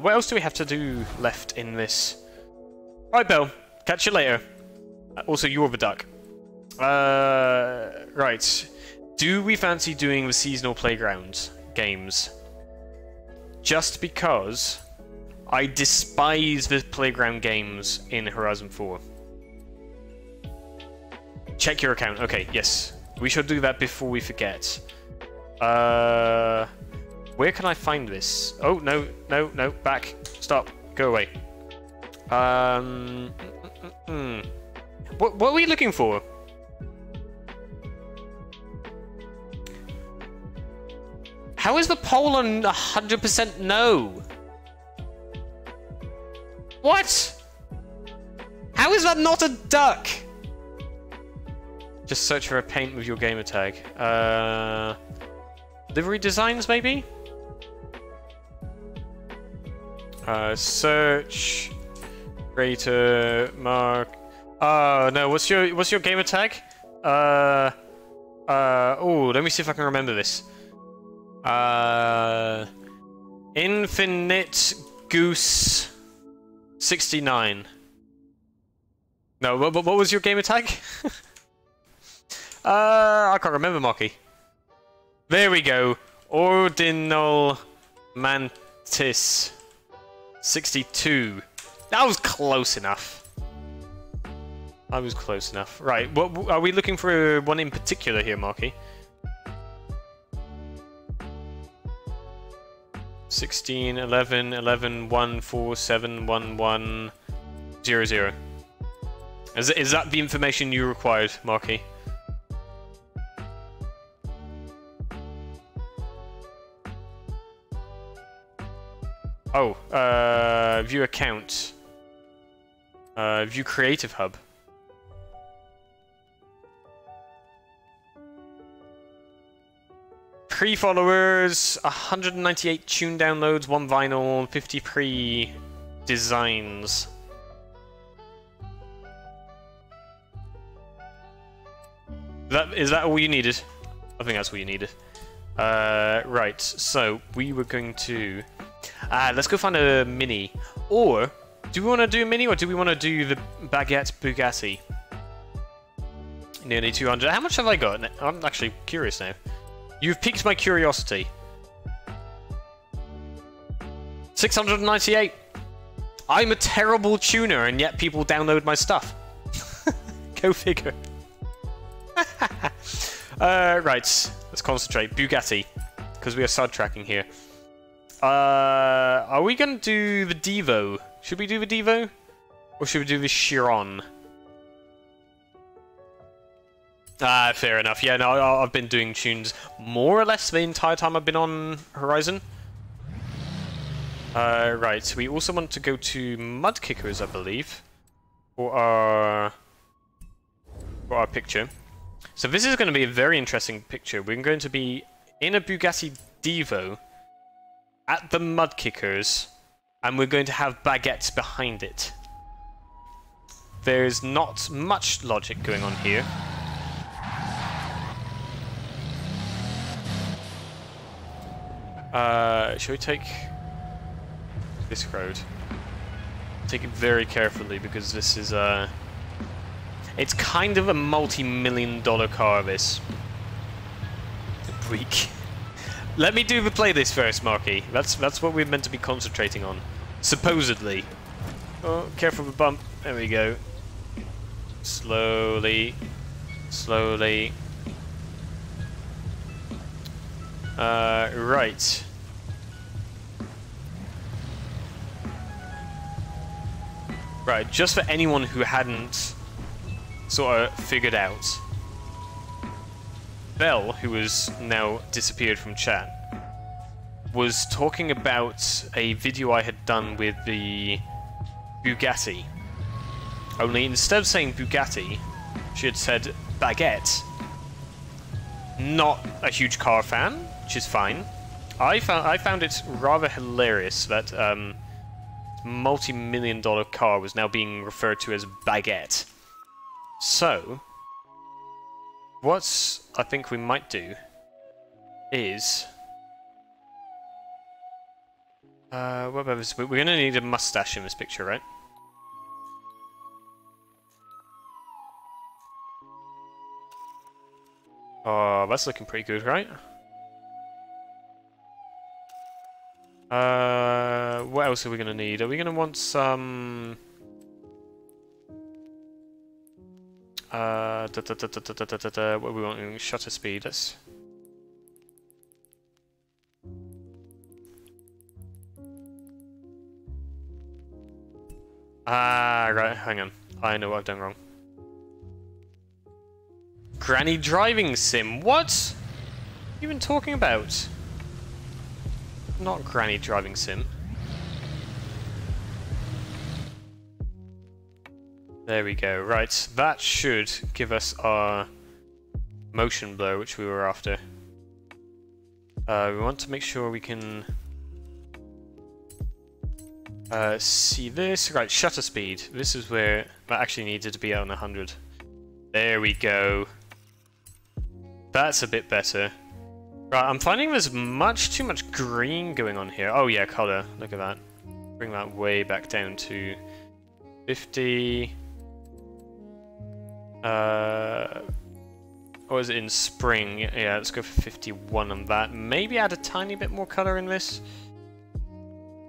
What else do we have to do left in this? Right, Bill. Catch you later. Also, you're the duck. Right. Do we fancy doing the seasonal playground games? Just because I despise the playground games in Horizon 4. Check your account. Okay, yes. We should do that before we forget. Where can I find this? Oh, no, no, no. Back. Stop. Go away. What are we looking for? How is the poll on 100% no? What? How is that not a duck? Just search for a paint with your gamer tag. Livery designs, maybe? Search. Creator. Mark. No, what's your gamer tag? Oh, let me see if I can remember this. Infinite Goose 69. No, what was your gamer tag? I can't remember, Marky. There we go. Ordinal Mantis 62. That was close enough. I was close enough. Right, what are we looking for? One in particular here, Marky? 16, 11, 11, 1, 4, 7, 1, 1, 0, 0. Is that the information you required, Marky? Oh, view account. View creative hub. Pre-followers, 198 tune downloads, 1 vinyl, 50 pre-designs. Is that all you needed? I think that's all you needed. Right, so we were going to... let's go find a Mini. Or, do we want to do a Mini or do we want to do the Baguette Bugatti? Nearly 200. How much have I got? I'm actually curious now. You've piqued my curiosity. 698. I'm a terrible tuner and yet people download my stuff. Go figure. Right, let's concentrate. Bugatti, because we are sidetracking here. Are we going to do the Devo? Should we do the Devo? Or should we do the Chiron? Fair enough. Yeah, no, I've been doing tunes more or less the entire time I've been on Horizon. Right, we also want to go to Mud Kickers, I believe, for our picture. So this is going to be a very interesting picture. We're going to be in a Bugatti Devo at the Mud Kickers, and we're going to have baguettes behind it. There's not much logic going on here. Shall we take this road? Take it very carefully because this is it's kind of a multi-million-dollar car, this. Weak. Let me do the playlist first, Marky. That's what we're meant to be concentrating on. Supposedly. Oh, careful of the bump. There we go. Slowly. Slowly. Right. Right, just for anyone who hadn't sort of figured out. Bell, who has now disappeared from chat, was talking about a video I had done with the Bugatti. Only instead of saying Bugatti, she had said baguette. Not a huge car fan, which is fine. I found it rather hilarious that multi-million-dollar car was now being referred to as baguette. So, what I think we might do is... what about this? We're going to need a mustache in this picture, right? Oh, that's looking pretty good, right? What else are we going to need? Are we going to want some... what are we wanting? Shutter speed. Let's... right, hang on. I know what I've done wrong. Granny driving sim. What? What are you been talking about? Not granny driving sim. There we go. Right, that should give us our motion blur, which we were after. We want to make sure we can see this. Right, shutter speed. This is where that actually needed to be on 100. There we go. That's a bit better. Right, I'm finding there's too much green going on here. Oh yeah, color. Look at that. Bring that way back down to 50. Or is it in spring? Yeah, let's go for 51 on that. Maybe add a tiny bit more color in this.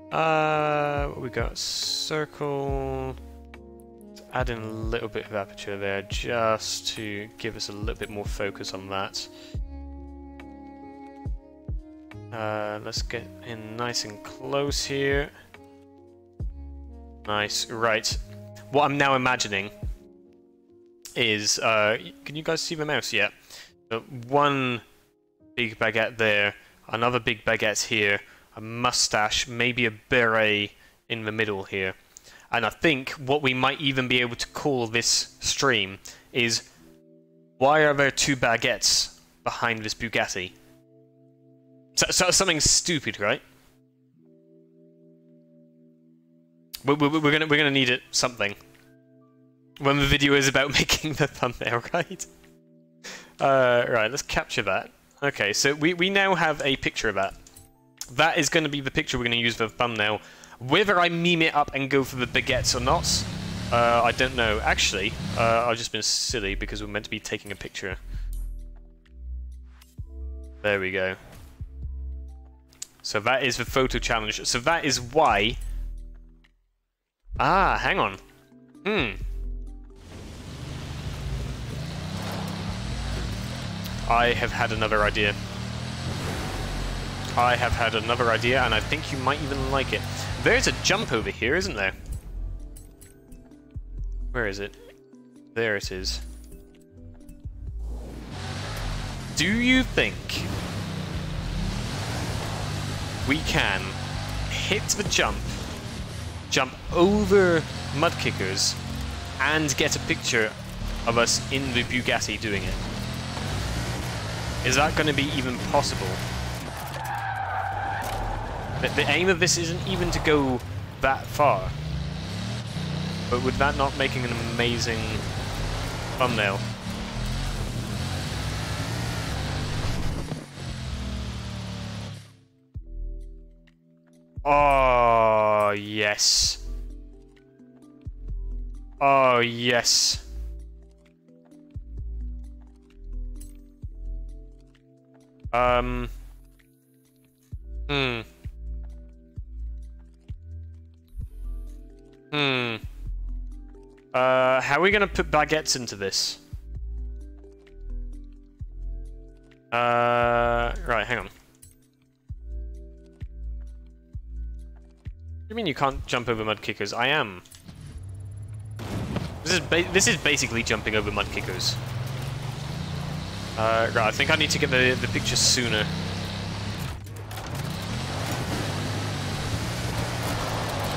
What we got? Circle. Let's add in a little bit of aperture there just to give us a little bit more focus on that. Let's get in nice and close here. Nice, right. What I'm now imagining is, can you guys see my mouse yet? One big baguette there, another big baguette here, a mustache, maybe a beret in the middle here. And I think what we might even be able to call this stream is, why are there two baguettes behind this Bugatti? So something stupid, right? We're gonna need it something when the video is about making the thumbnail, right? Right, let's capture that. Okay, so we now have a picture of that. That is going to be the picture we're going to use for the thumbnail. Whether I meme it up and go for the baguettes or not, I don't know. Actually, I've just been silly because we're meant to be taking a picture. There we go. So that is the photo challenge. So that is why... Ah, hang on. I have had another idea. I have had another idea, and I think you might even like it. There's a jump over here, isn't there? Where is it? There it is. Do you think we can hit the jump over mud kickers, and get a picture of us in the Bugatti doing it? Is that going to be even possible? The aim of this isn't even to go that far. But would that not make an amazing thumbnail? Oh, yes. Oh, yes. How are we gonna put baguettes into this? Right, hang on. What do you mean you can't jump over mud kickers? I am. This is basically jumping over mud kickers. Right, I think I need to get the picture sooner.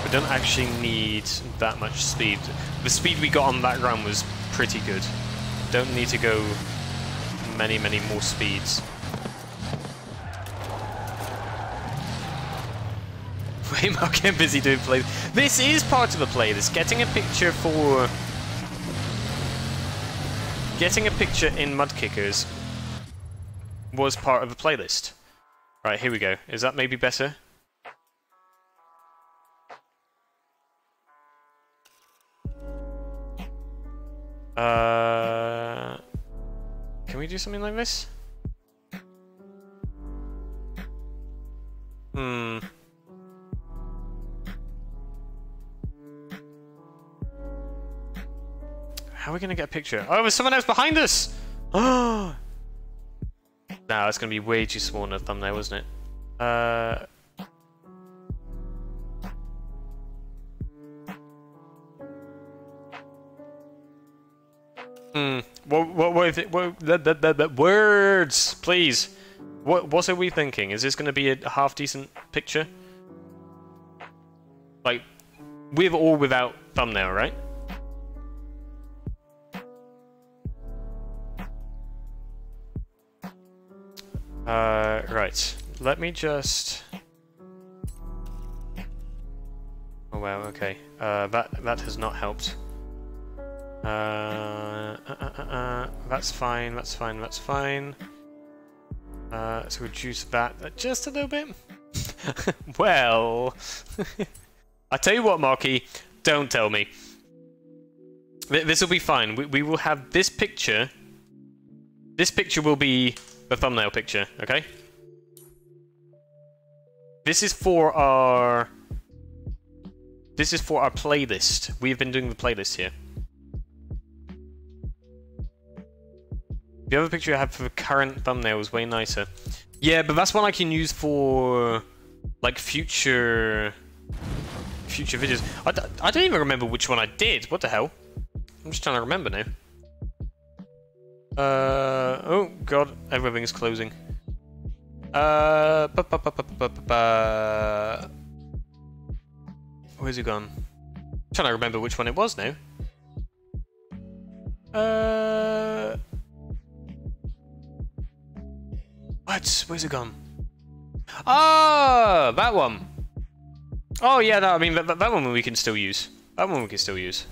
We don't actually need that much speed. The speed we got on that run was pretty good. Don't need to go many more speeds. Way more get busy doing play. This is part of a playlist. Getting a picture in mud kickers was part of a playlist. Right, here we go. Is that maybe better? Can we do something like this? How are we gonna get a picture? Oh, there's someone else behind us! Oh! No, it's gonna be way too small in a thumbnail, isn't it? What is it? Words, please. What are we thinking? Is this gonna be a half decent picture? Like, with or without thumbnail, right? Right. Let me just... Oh wow, okay. That has not helped. That's fine, that's fine, that's fine. Let's reduce that just a little bit. Well... I tell you what, Marky, don't tell me. This will be fine. We will have this picture. This picture will be the thumbnail picture, okay? This is for our playlist. We've been doing the playlist here. The other picture I have for the current thumbnail is way nicer. Yeah, but that's one I can use for like future videos. I don't even remember which one I did. What the hell? I'm just trying to remember now. Oh god, everything's closing. Where's he gone? I'm trying to remember which one it was now. What? Where's it gone? Ah, that one. Oh yeah, no, I mean that one we can still use. That one we can still use.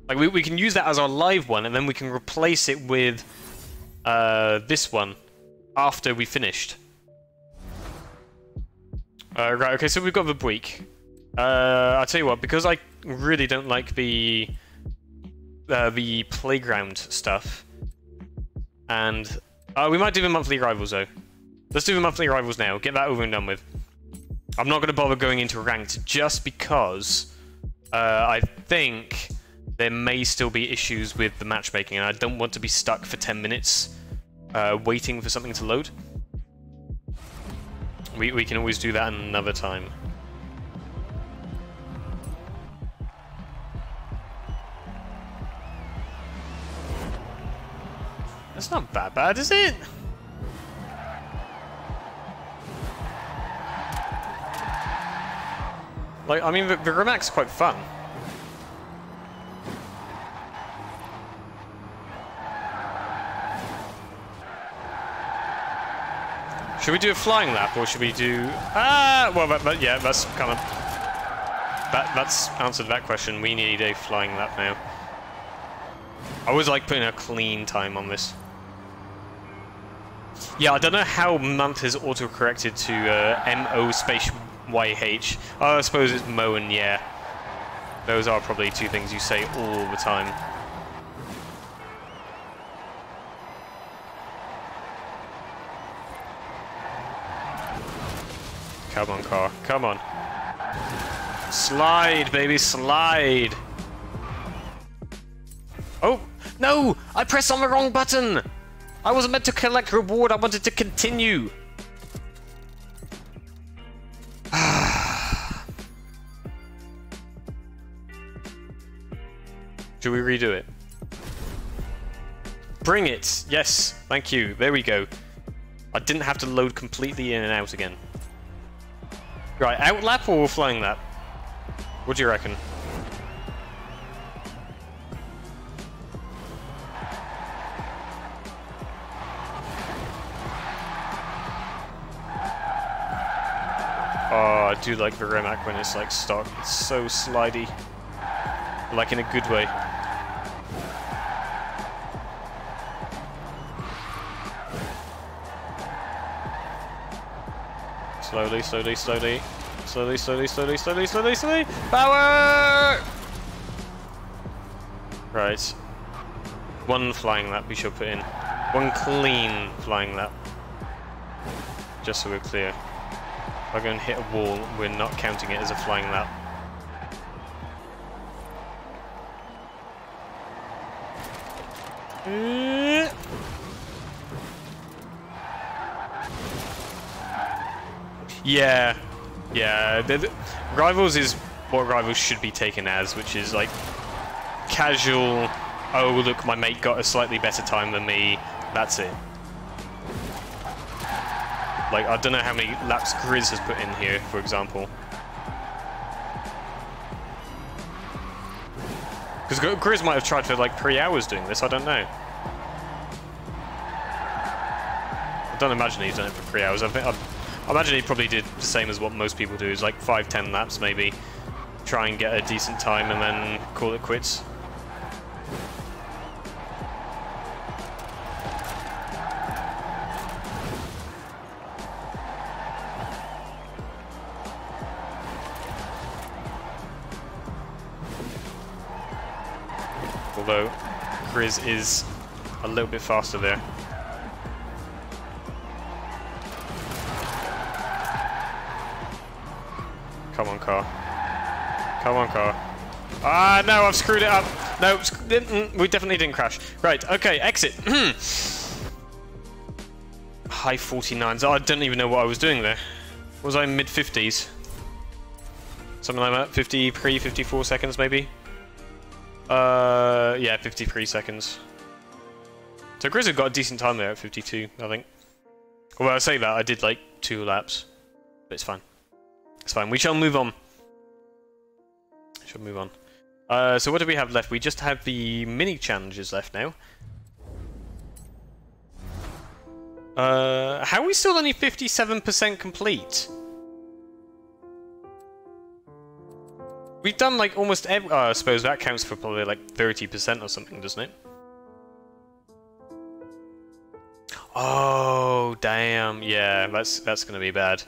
Like we can use that as our live one, and then we can replace it with this one after we finished. Right. Okay. So we've got the Break. I'll tell you what, because I really don't like the playground stuff, and we might do the monthly rivals though. Let's do the monthly rivals now. Get that over and done with. I'm not going to bother going into ranked just because I think there may still be issues with the matchmaking, and I don't want to be stuck for 10 minutes waiting for something to load. We can always do that another time. That's not that bad, is it? Like, I mean, the Remac's quite fun. Should we do a flying lap, or should we do... well, yeah, that's kind of... That's answered that question. We need a flying lap now. I always like putting a clean time on this. Yeah, I don't know how month has auto-corrected to MO space YH. Oh, I suppose it's Mo and yeah. Those are probably two things you say all the time. Come on, car. Come on. Slide, baby, slide. Oh, no! I pressed on the wrong button! I wasn't meant to collect reward, I wanted to continue. Should we redo it? Bring it! Yes, thank you. There we go. I didn't have to load completely in and out again. Right, out lap or flying lap? What do you reckon? Oh, I do like the Rimac when it's like stock. It's so slidey. Like in a good way. Slowly, slowly, slowly. Slowly, slowly, slowly, slowly, slowly, slowly. Power! Right. One flying lap we should put in. One clean flying lap. Just so we're clear. If I go and hit a wall, we're not counting it as a flying lap. Yeah, yeah. Rivals is what Rivals should be taken as, which is like casual. Oh, look, my mate got a slightly better time than me. That's it. Like, I don't know how many laps Grizz has put in here, for example. Because Grizz might have tried for like 3 hours doing this, I don't know. I don't imagine he's done it for 3 hours. I imagine he probably did the same as what most people do, is like 5-10 laps maybe. Try and get a decent time and then call it quits. Although Grizz is a little bit faster there. Come on, car. Come on, car. Ah, no, I've screwed it up. No, we definitely didn't crash. Right, okay, exit. high 49s. I don't even know what I was doing there. Was I mid 50s? Something like that. 53, 54 seconds maybe. Yeah, 53 seconds. So Grizzly got a decent time there at 52, I think. Well, I say that I did like 2 laps, but it's fine. It's fine. We shall move on. Shall move on. So what do we have left? We just have the mini challenges left now. How are we still only 57% complete? We've done like almost every... I suppose that counts for probably like 30% or something, doesn't it? Oh, damn. Yeah, that's gonna be bad.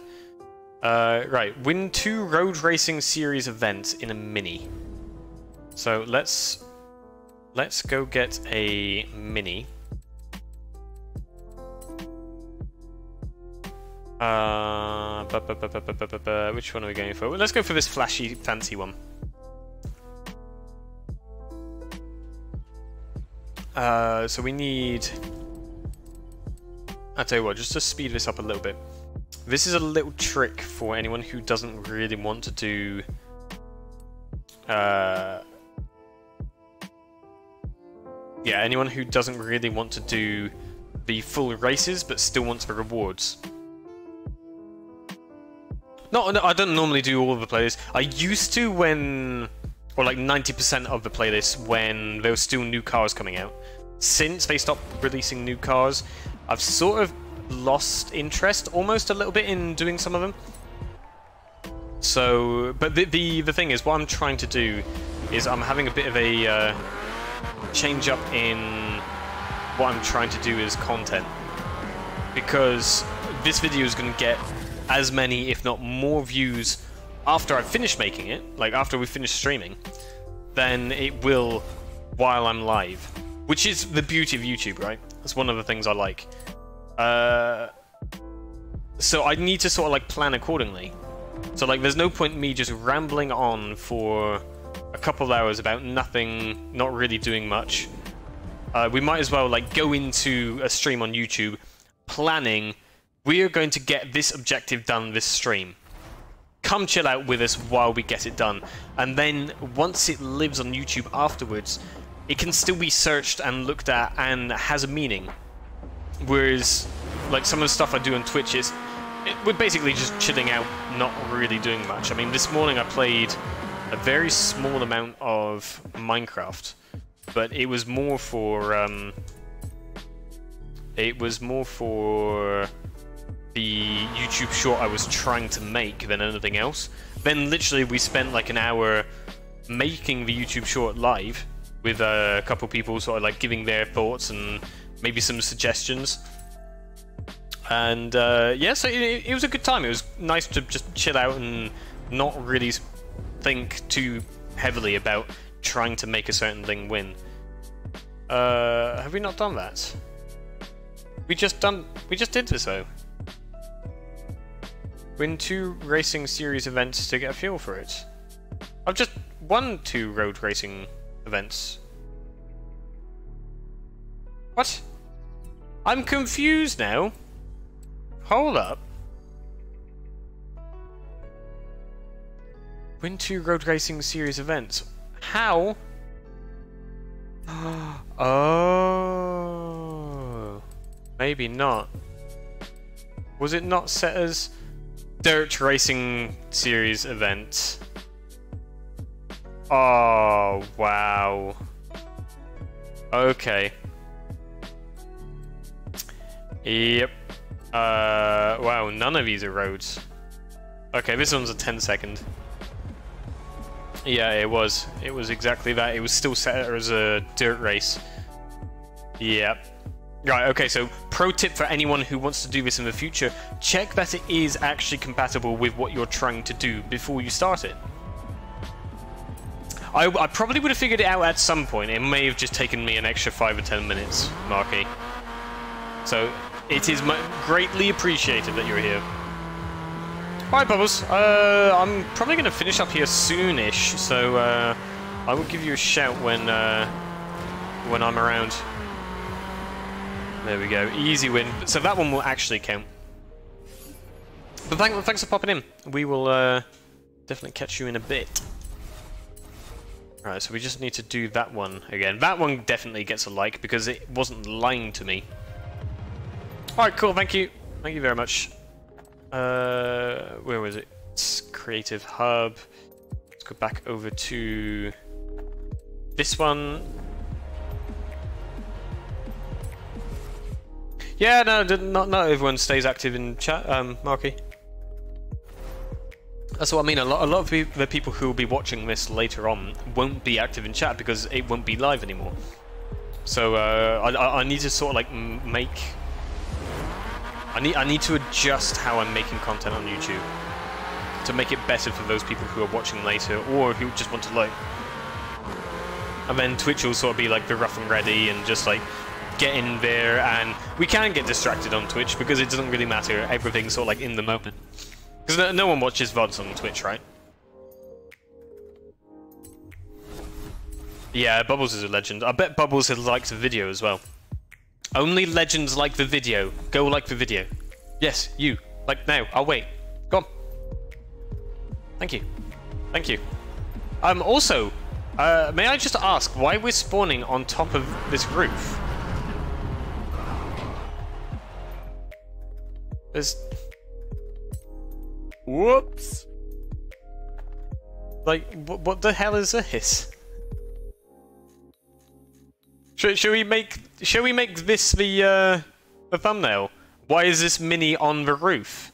Right, win 2 road racing series events in a mini. So let's go get a mini. Which one are we going for? Well, let's go for this flashy, fancy one. So we need... I'll tell you what, just to speed this up a little bit. This is a little trick for anyone who doesn't really want to do... yeah, anyone who doesn't really want to do the full races, but still wants the rewards. No, I don't normally do all of the playlists. I used to when... Or like 90% of the playlists when there were still new cars coming out. Since they stopped releasing new cars, I've sort of lost interest almost a little bit in doing some of them. So, but the thing is, what I'm trying to do is I'm having a bit of a change up in what I'm trying to do as content. Because this video is going to get as many, if not more views after I've finished making it, like after we finish streaming, than it will while I'm live. Which is the beauty of YouTube, right? That's one of the things I like. So I need to sort of like plan accordingly. So like there's no point in me just rambling on for a couple of hours about nothing, not really doing much. We might as well like go into a stream on YouTube planning, we are going to get this objective done this stream. Come chill out with us while we get it done. And then once it lives on YouTube afterwards, it can still be searched and looked at and has a meaning. Whereas, like some of the stuff I do on Twitch we're basically just chilling out, not really doing much. I mean, this morning I played a very small amount of Minecraft, but it was more for the YouTube short I was trying to make than anything else. Then literally we spent like an hour making the YouTube short live with a couple people sort of like giving their thoughts and maybe some suggestions. And yeah, so it was a good time. It was nice to just chill out and not really think too heavily about trying to make a certain thing win. Have we not done that? We just did this though. Win 2 racing series events to get a feel for it. I've just won 2 road racing events. What? I'm confused now. Hold up. Win 2 road racing series events. How? Oh. Maybe not. Was it not set as dirt racing series event? Oh, wow. Okay. Yep. Wow, none of these are roads. Okay, this one's a 10-second. Yeah, it was. It was exactly that. It was still set as a dirt race. Yep. Right, okay, so pro tip for anyone who wants to do this in the future, check that it is actually compatible with what you're trying to do before you start it. I probably would have figured it out at some point. It may have just taken me an extra 5 or 10 minutes, Marky. So, it is greatly appreciated that you're here. Alright, Bubbles. I'm probably going to finish up here soonish, so I will give you a shout when I'm around. There we go. Easy win. So that one will actually count. But thanks for popping in. We will definitely catch you in a bit. Alright, so we just need to do that one again. That one definitely gets a like because it wasn't lying to me. Alright, cool. Thank you. Thank you very much. Where was it? It's Creative Hub. Let's go back over to this one. Yeah, no, not everyone stays active in chat, Marky. That's what I mean. A lot of the people who will be watching this later on won't be active in chat because it won't be live anymore. So I need to sort of like make. I need to adjust how I'm making content on YouTube to make it better for those people who are watching later or who just want to like. And then Twitch will sort of be like the rough and ready and just like get in there, and we can get distracted on Twitch because it doesn't really matter. Everything's sort of like in the moment. Because no one watches VODs on Twitch, right? Yeah, Bubbles is a legend. I bet Bubbles has liked the video as well. Only legends like the video. Go like the video. Yes, you. Like now. I'll wait. Go on. Thank you. Thank you. Also, may I just ask why we're spawning on top of this roof? There's... Whoops! Like, what the hell is this? Shall we make this the thumbnail? Why is this mini on the roof?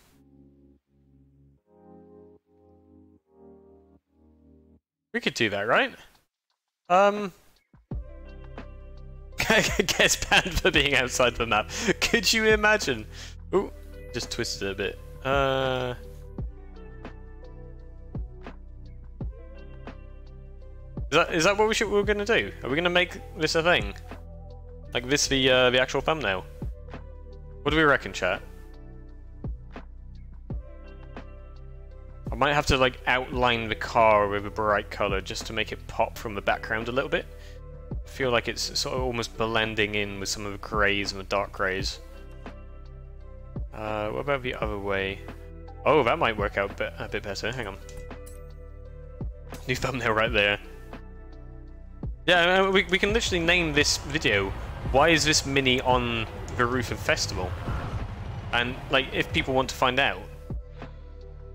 We could do that, right? Gets banned for being outside the map. Could you imagine? Ooh. Just twisted it a bit. Is that what we're gonna do? Are we gonna make this a thing? Like this the actual thumbnail? What do we reckon, chat? I might have to like outline the car with a bright color just to make it pop from the background a little bit. I feel like it's sort of almost blending in with some of the greys and the dark greys. What about the other way? Oh, that might work out a bit better. Hang on. New thumbnail right there. Yeah, we can literally name this video, why is this mini on the roof of festival? And, like, if people want to find out.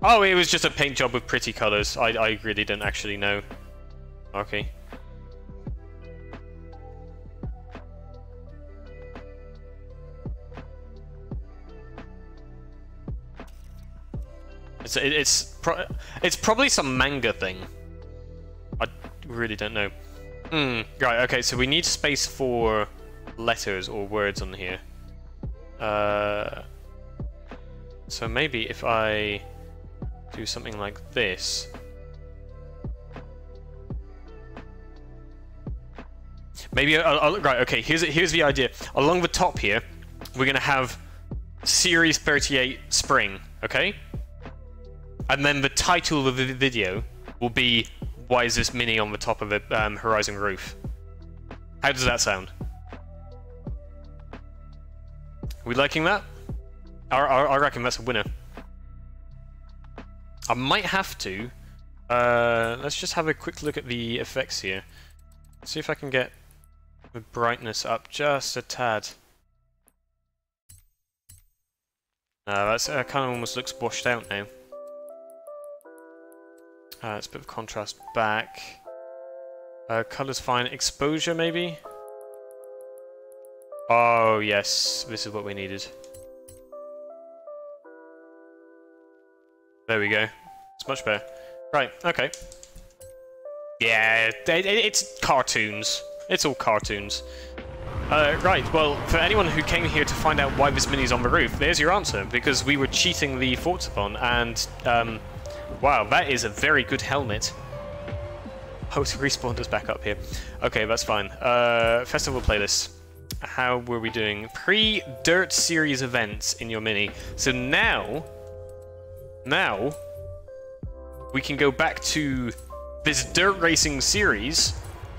Oh, it was just a paint job with pretty colours. I really don't actually know. Okay. It's probably some manga thing. I really don't know. Right, okay, so we need space for letters or words on here. So maybe if I do something like this. Maybe right, okay, here's the idea. Along the top here, we're gonna have Series 38 Spring, okay? And then the title of the video will be why is this mini on the top of the Horizon roof? How does that sound? Are we liking that? I reckon that's a winner. I might have to. Let's just have a quick look at the effects here. See if I can get the brightness up just a tad. That's kind of almost looks washed out now. It's a bit of contrast back. Color's fine. Exposure, maybe? Oh, yes. This is what we needed. There we go. It's much better. Right, okay. Yeah, it's cartoons. It's all cartoons. Right, well, for anyone who came here to find out why this mini's on the roof, there's your answer. Because we were cheating the Forza and... wow, that is a very good helmet. Oh, it's respawned us back up here. Okay, that's fine. Festival playlist. How were we doing? Pre-Dirt Series events in your Mini. So now, we can go back to this Dirt Racing series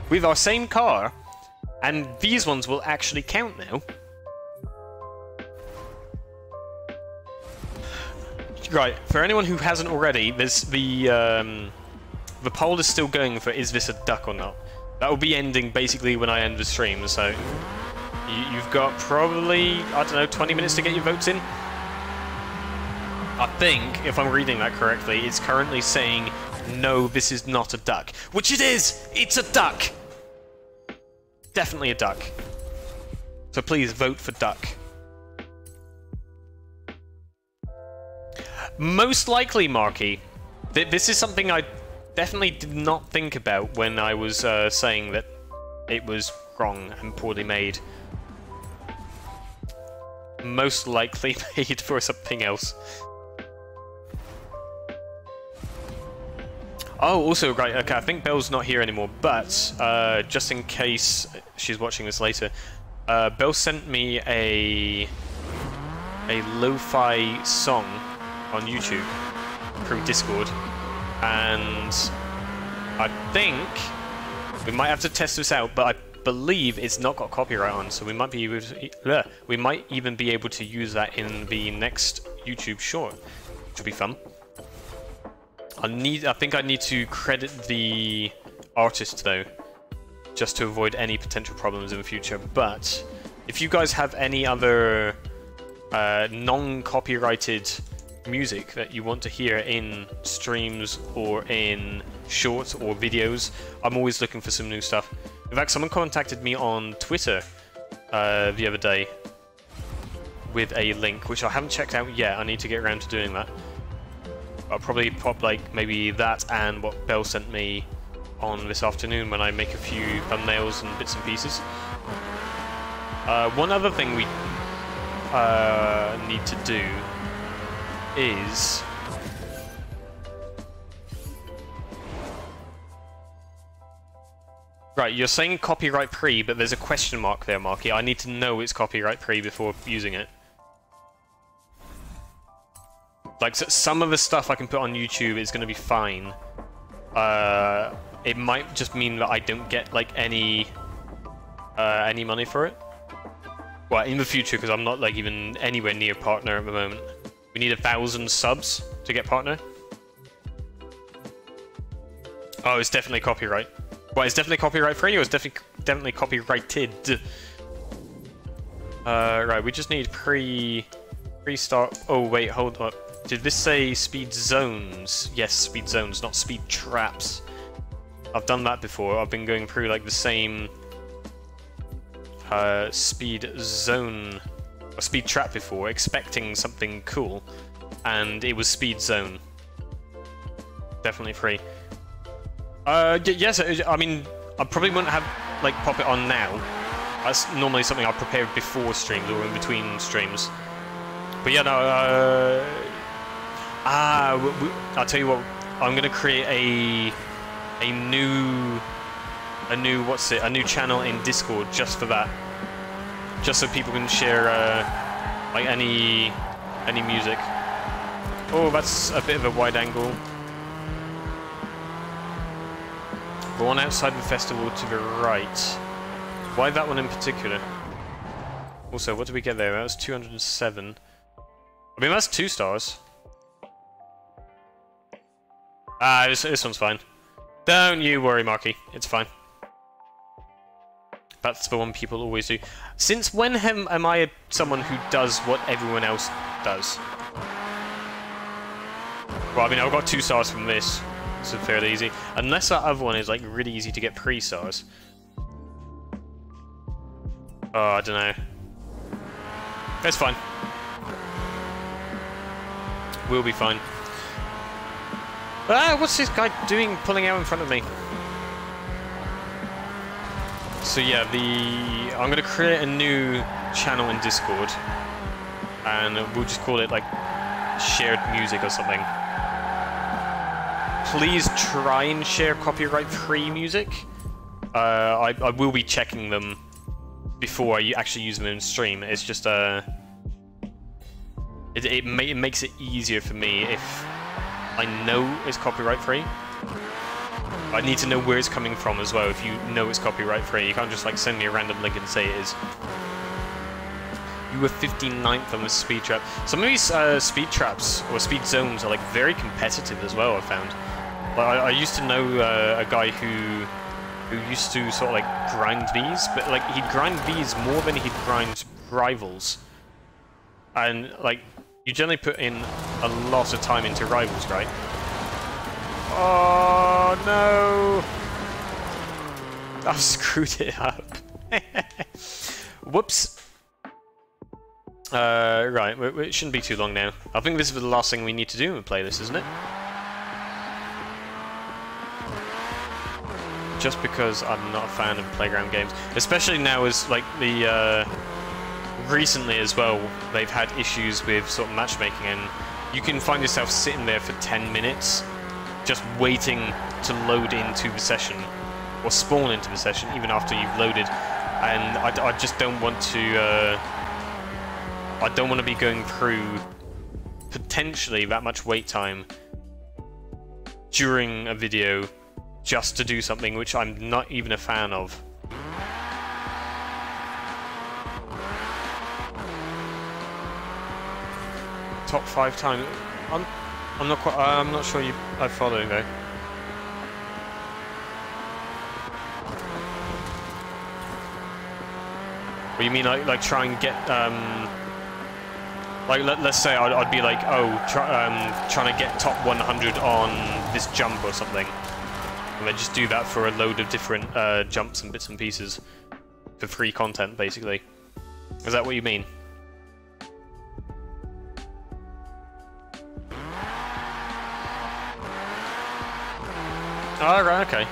with our same car, and these ones will actually count now. Right, for anyone who hasn't already, there's the poll is still going for is this a duck or not. That will be ending basically when I end the stream, so you've got probably, I don't know, 20 minutes to get your votes in. I think, if I'm reading that correctly, it's currently saying, no, this is not a duck. Which it is! It's a duck! Definitely a duck. So please vote for duck. Most likely, Marky. This is something I definitely did not think about when I was saying that it was wrong and poorly made. Most likely made for something else. Oh, also, right, okay, I think Belle's not here anymore, but just in case she's watching this later, Belle sent me a lo-fi song on YouTube through Discord, and I think we might have to test this out, but I believe it's not got copyright on, so we might be able to, we might even be able to use that in the next YouTube short, which will be fun. I think I need to credit the artist though, just to avoid any potential problems in the future. But if you guys have any other non-copyrighted music that you want to hear in streams or in shorts or videos, I'm always looking for some new stuff. In fact, someone contacted me on Twitter the other day with a link, which I haven't checked out yet. I need to get around to doing that. I'll probably pop like maybe that and what Belle sent me on this afternoon when I make a few thumbnails and bits and pieces. One other thing we need to do is right, you're saying copyright free, but there's a question mark there, Marky. I need to know it's copyright free before using it. Like, some of the stuff I can put on YouTube is going to be fine. It might just mean that I don't get, like, any money for it. Well, in the future, because I'm not, like, even anywhere near partner at the moment. We need 1,000 subs to get partner. Oh, it's definitely copyright. Well, it's definitely copyright free, or it's definitely copyrighted? Right, we just need pre-start. Oh, wait, hold up. Did this say speed zones? Yes, speed zones, not speed traps. I've done that before. I've been going through like the same speed zone or speed trap before, expecting something cool, and it was speed zone. Definitely free. Yes, I mean, I probably wouldn't have like pop it on now. That's normally something I prepare before streams or in between streams. But yeah, no. I'll tell you what. I'm gonna create a new channel in Discord just for that, just so people can share like any music. Oh, that's a bit of a wide angle. The one outside the festival to the right. Why that one in particular? Also, what did we get there? That was 207. I mean, that's 2 stars. This one's fine. Don't you worry, Marky. It's fine. That's the one people always do. Since when am I someone who does what everyone else does? Well, I mean, I've got 2 stars from this. So fairly easy. Unless that other one is, like, really easy to get 3 stars. Oh, I don't know. It's fine. We'll be fine. Ah, what's this guy doing pulling out in front of me? So yeah, I'm gonna create a new channel in Discord, and we'll just call it like shared music or something. Please try and share copyright-free music. I will be checking them before I actually use them in stream. It's just it makes it easier for me if I know it's copyright free. I need to know where it's coming from as well. If you know it's copyright free, you can't just like send me a random link and say it is. You were 59th on the speed trap. Some of these speed traps or speed zones are like very competitive as well. I found. Like, I used to know a guy who used to sort of like grind these, but like he'd grind these more than he'd grind rivals. And like you generally put in a lot of time into rivals, right? Oh no! I've screwed it up. Whoops. Right, it shouldn't be too long now. I think this is the last thing we need to do when we play this, isn't it? Just because I'm not a fan of playground games, especially now as like the recently as well, they've had issues with sort of matchmaking, and you can find yourself sitting there for 10 minutes just waiting to load into the session or spawn into the session even after you've loaded, and I just don't want to I don't want to be going through potentially that much wait time during a video just to do something which I'm not even a fan of. Top 5 times. I'm not quite. I'm not sure I follow though. What you mean, like try and get like let's say I'd be like, oh, trying to get top 100 on this jump or something, and then just do that for a load of different jumps and bits and pieces for free content, basically. Is that what you mean? Oh, right, okay.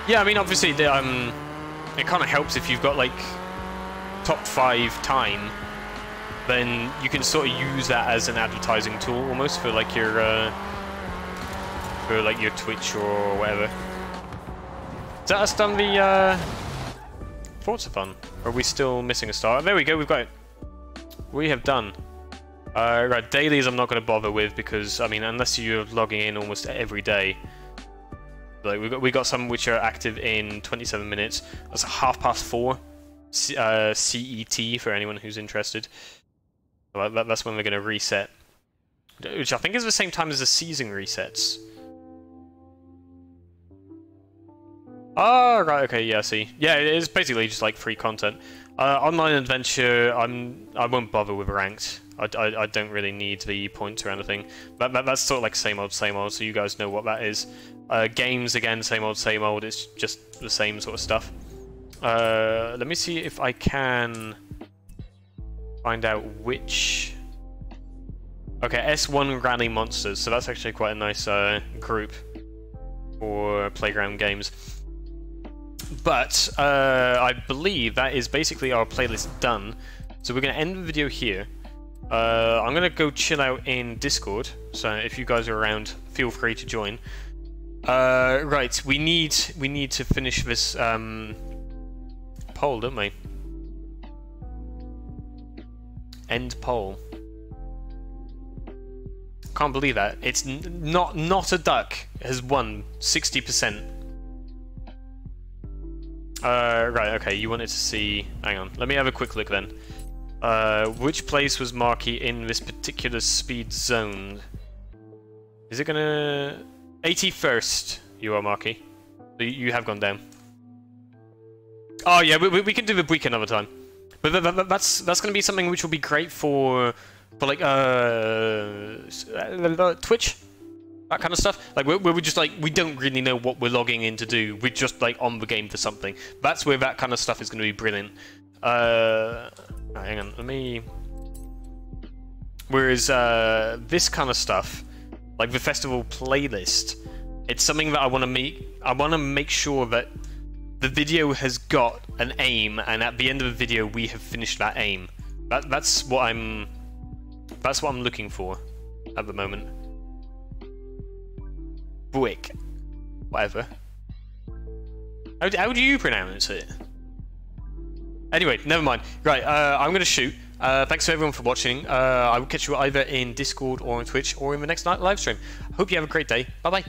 Yeah, I mean, obviously, it kind of helps if you've got, like, top 5 time, then you can sort of use that as an advertising tool, almost, for, like, your Twitch or whatever. Is that us done the, Forza fun? Or are we still missing a star? There we go, we've got it. We have done. Right, dailies I'm not going to bother with, because, I mean, unless you're logging in almost every day. Like we got some which are active in 27 minutes. That's 4:30 CET for anyone who's interested. That's when we're going to reset, which I think is the same time as the season resets. Oh, right, okay, yeah, I see. Yeah, it is basically just like free content. Online adventure, I won't bother with ranked. I don't really need the points or anything. That's sort of like same old, so you guys know what that is. Games, again, same old, it's just the same sort of stuff. Let me see if I can find out which... Okay, S1 Rally Monsters, so that's actually quite a nice group for playground games. But I believe that is basically our playlist done. So we're going to end the video here. I'm going to go chill out in Discord, so if you guys are around, feel free to join. Right, we need to finish this poll, don't we? End poll. Can't believe that. It's not a duck has won 60%. Right, okay, you wanted to see... Hang on, let me have a quick look then. Which place was Marky in this particular speed zone? Is it gonna... 81st, you are, Marky. You have gone down. Oh yeah, we can do the week another time. But that's gonna be something which will be great for like Twitch, that kind of stuff. Like we're just like, we don't really know what we're logging in to do. We're just like on the game for something. That's where that kind of stuff is gonna be brilliant. Hang on, let me... Whereas this kind of stuff, like the festival playlist, it's something that I want to make. I want to make sure that the video has got an aim, and at the end of the video we have finished that aim. That's what I'm looking for at the moment. Buick, whatever. How do you pronounce it? Anyway, never mind. Right, I'm gonna shoot. Thanks to everyone for watching. I will catch you either in Discord or on Twitch or in the next live stream. Hope you have a great day. Bye bye.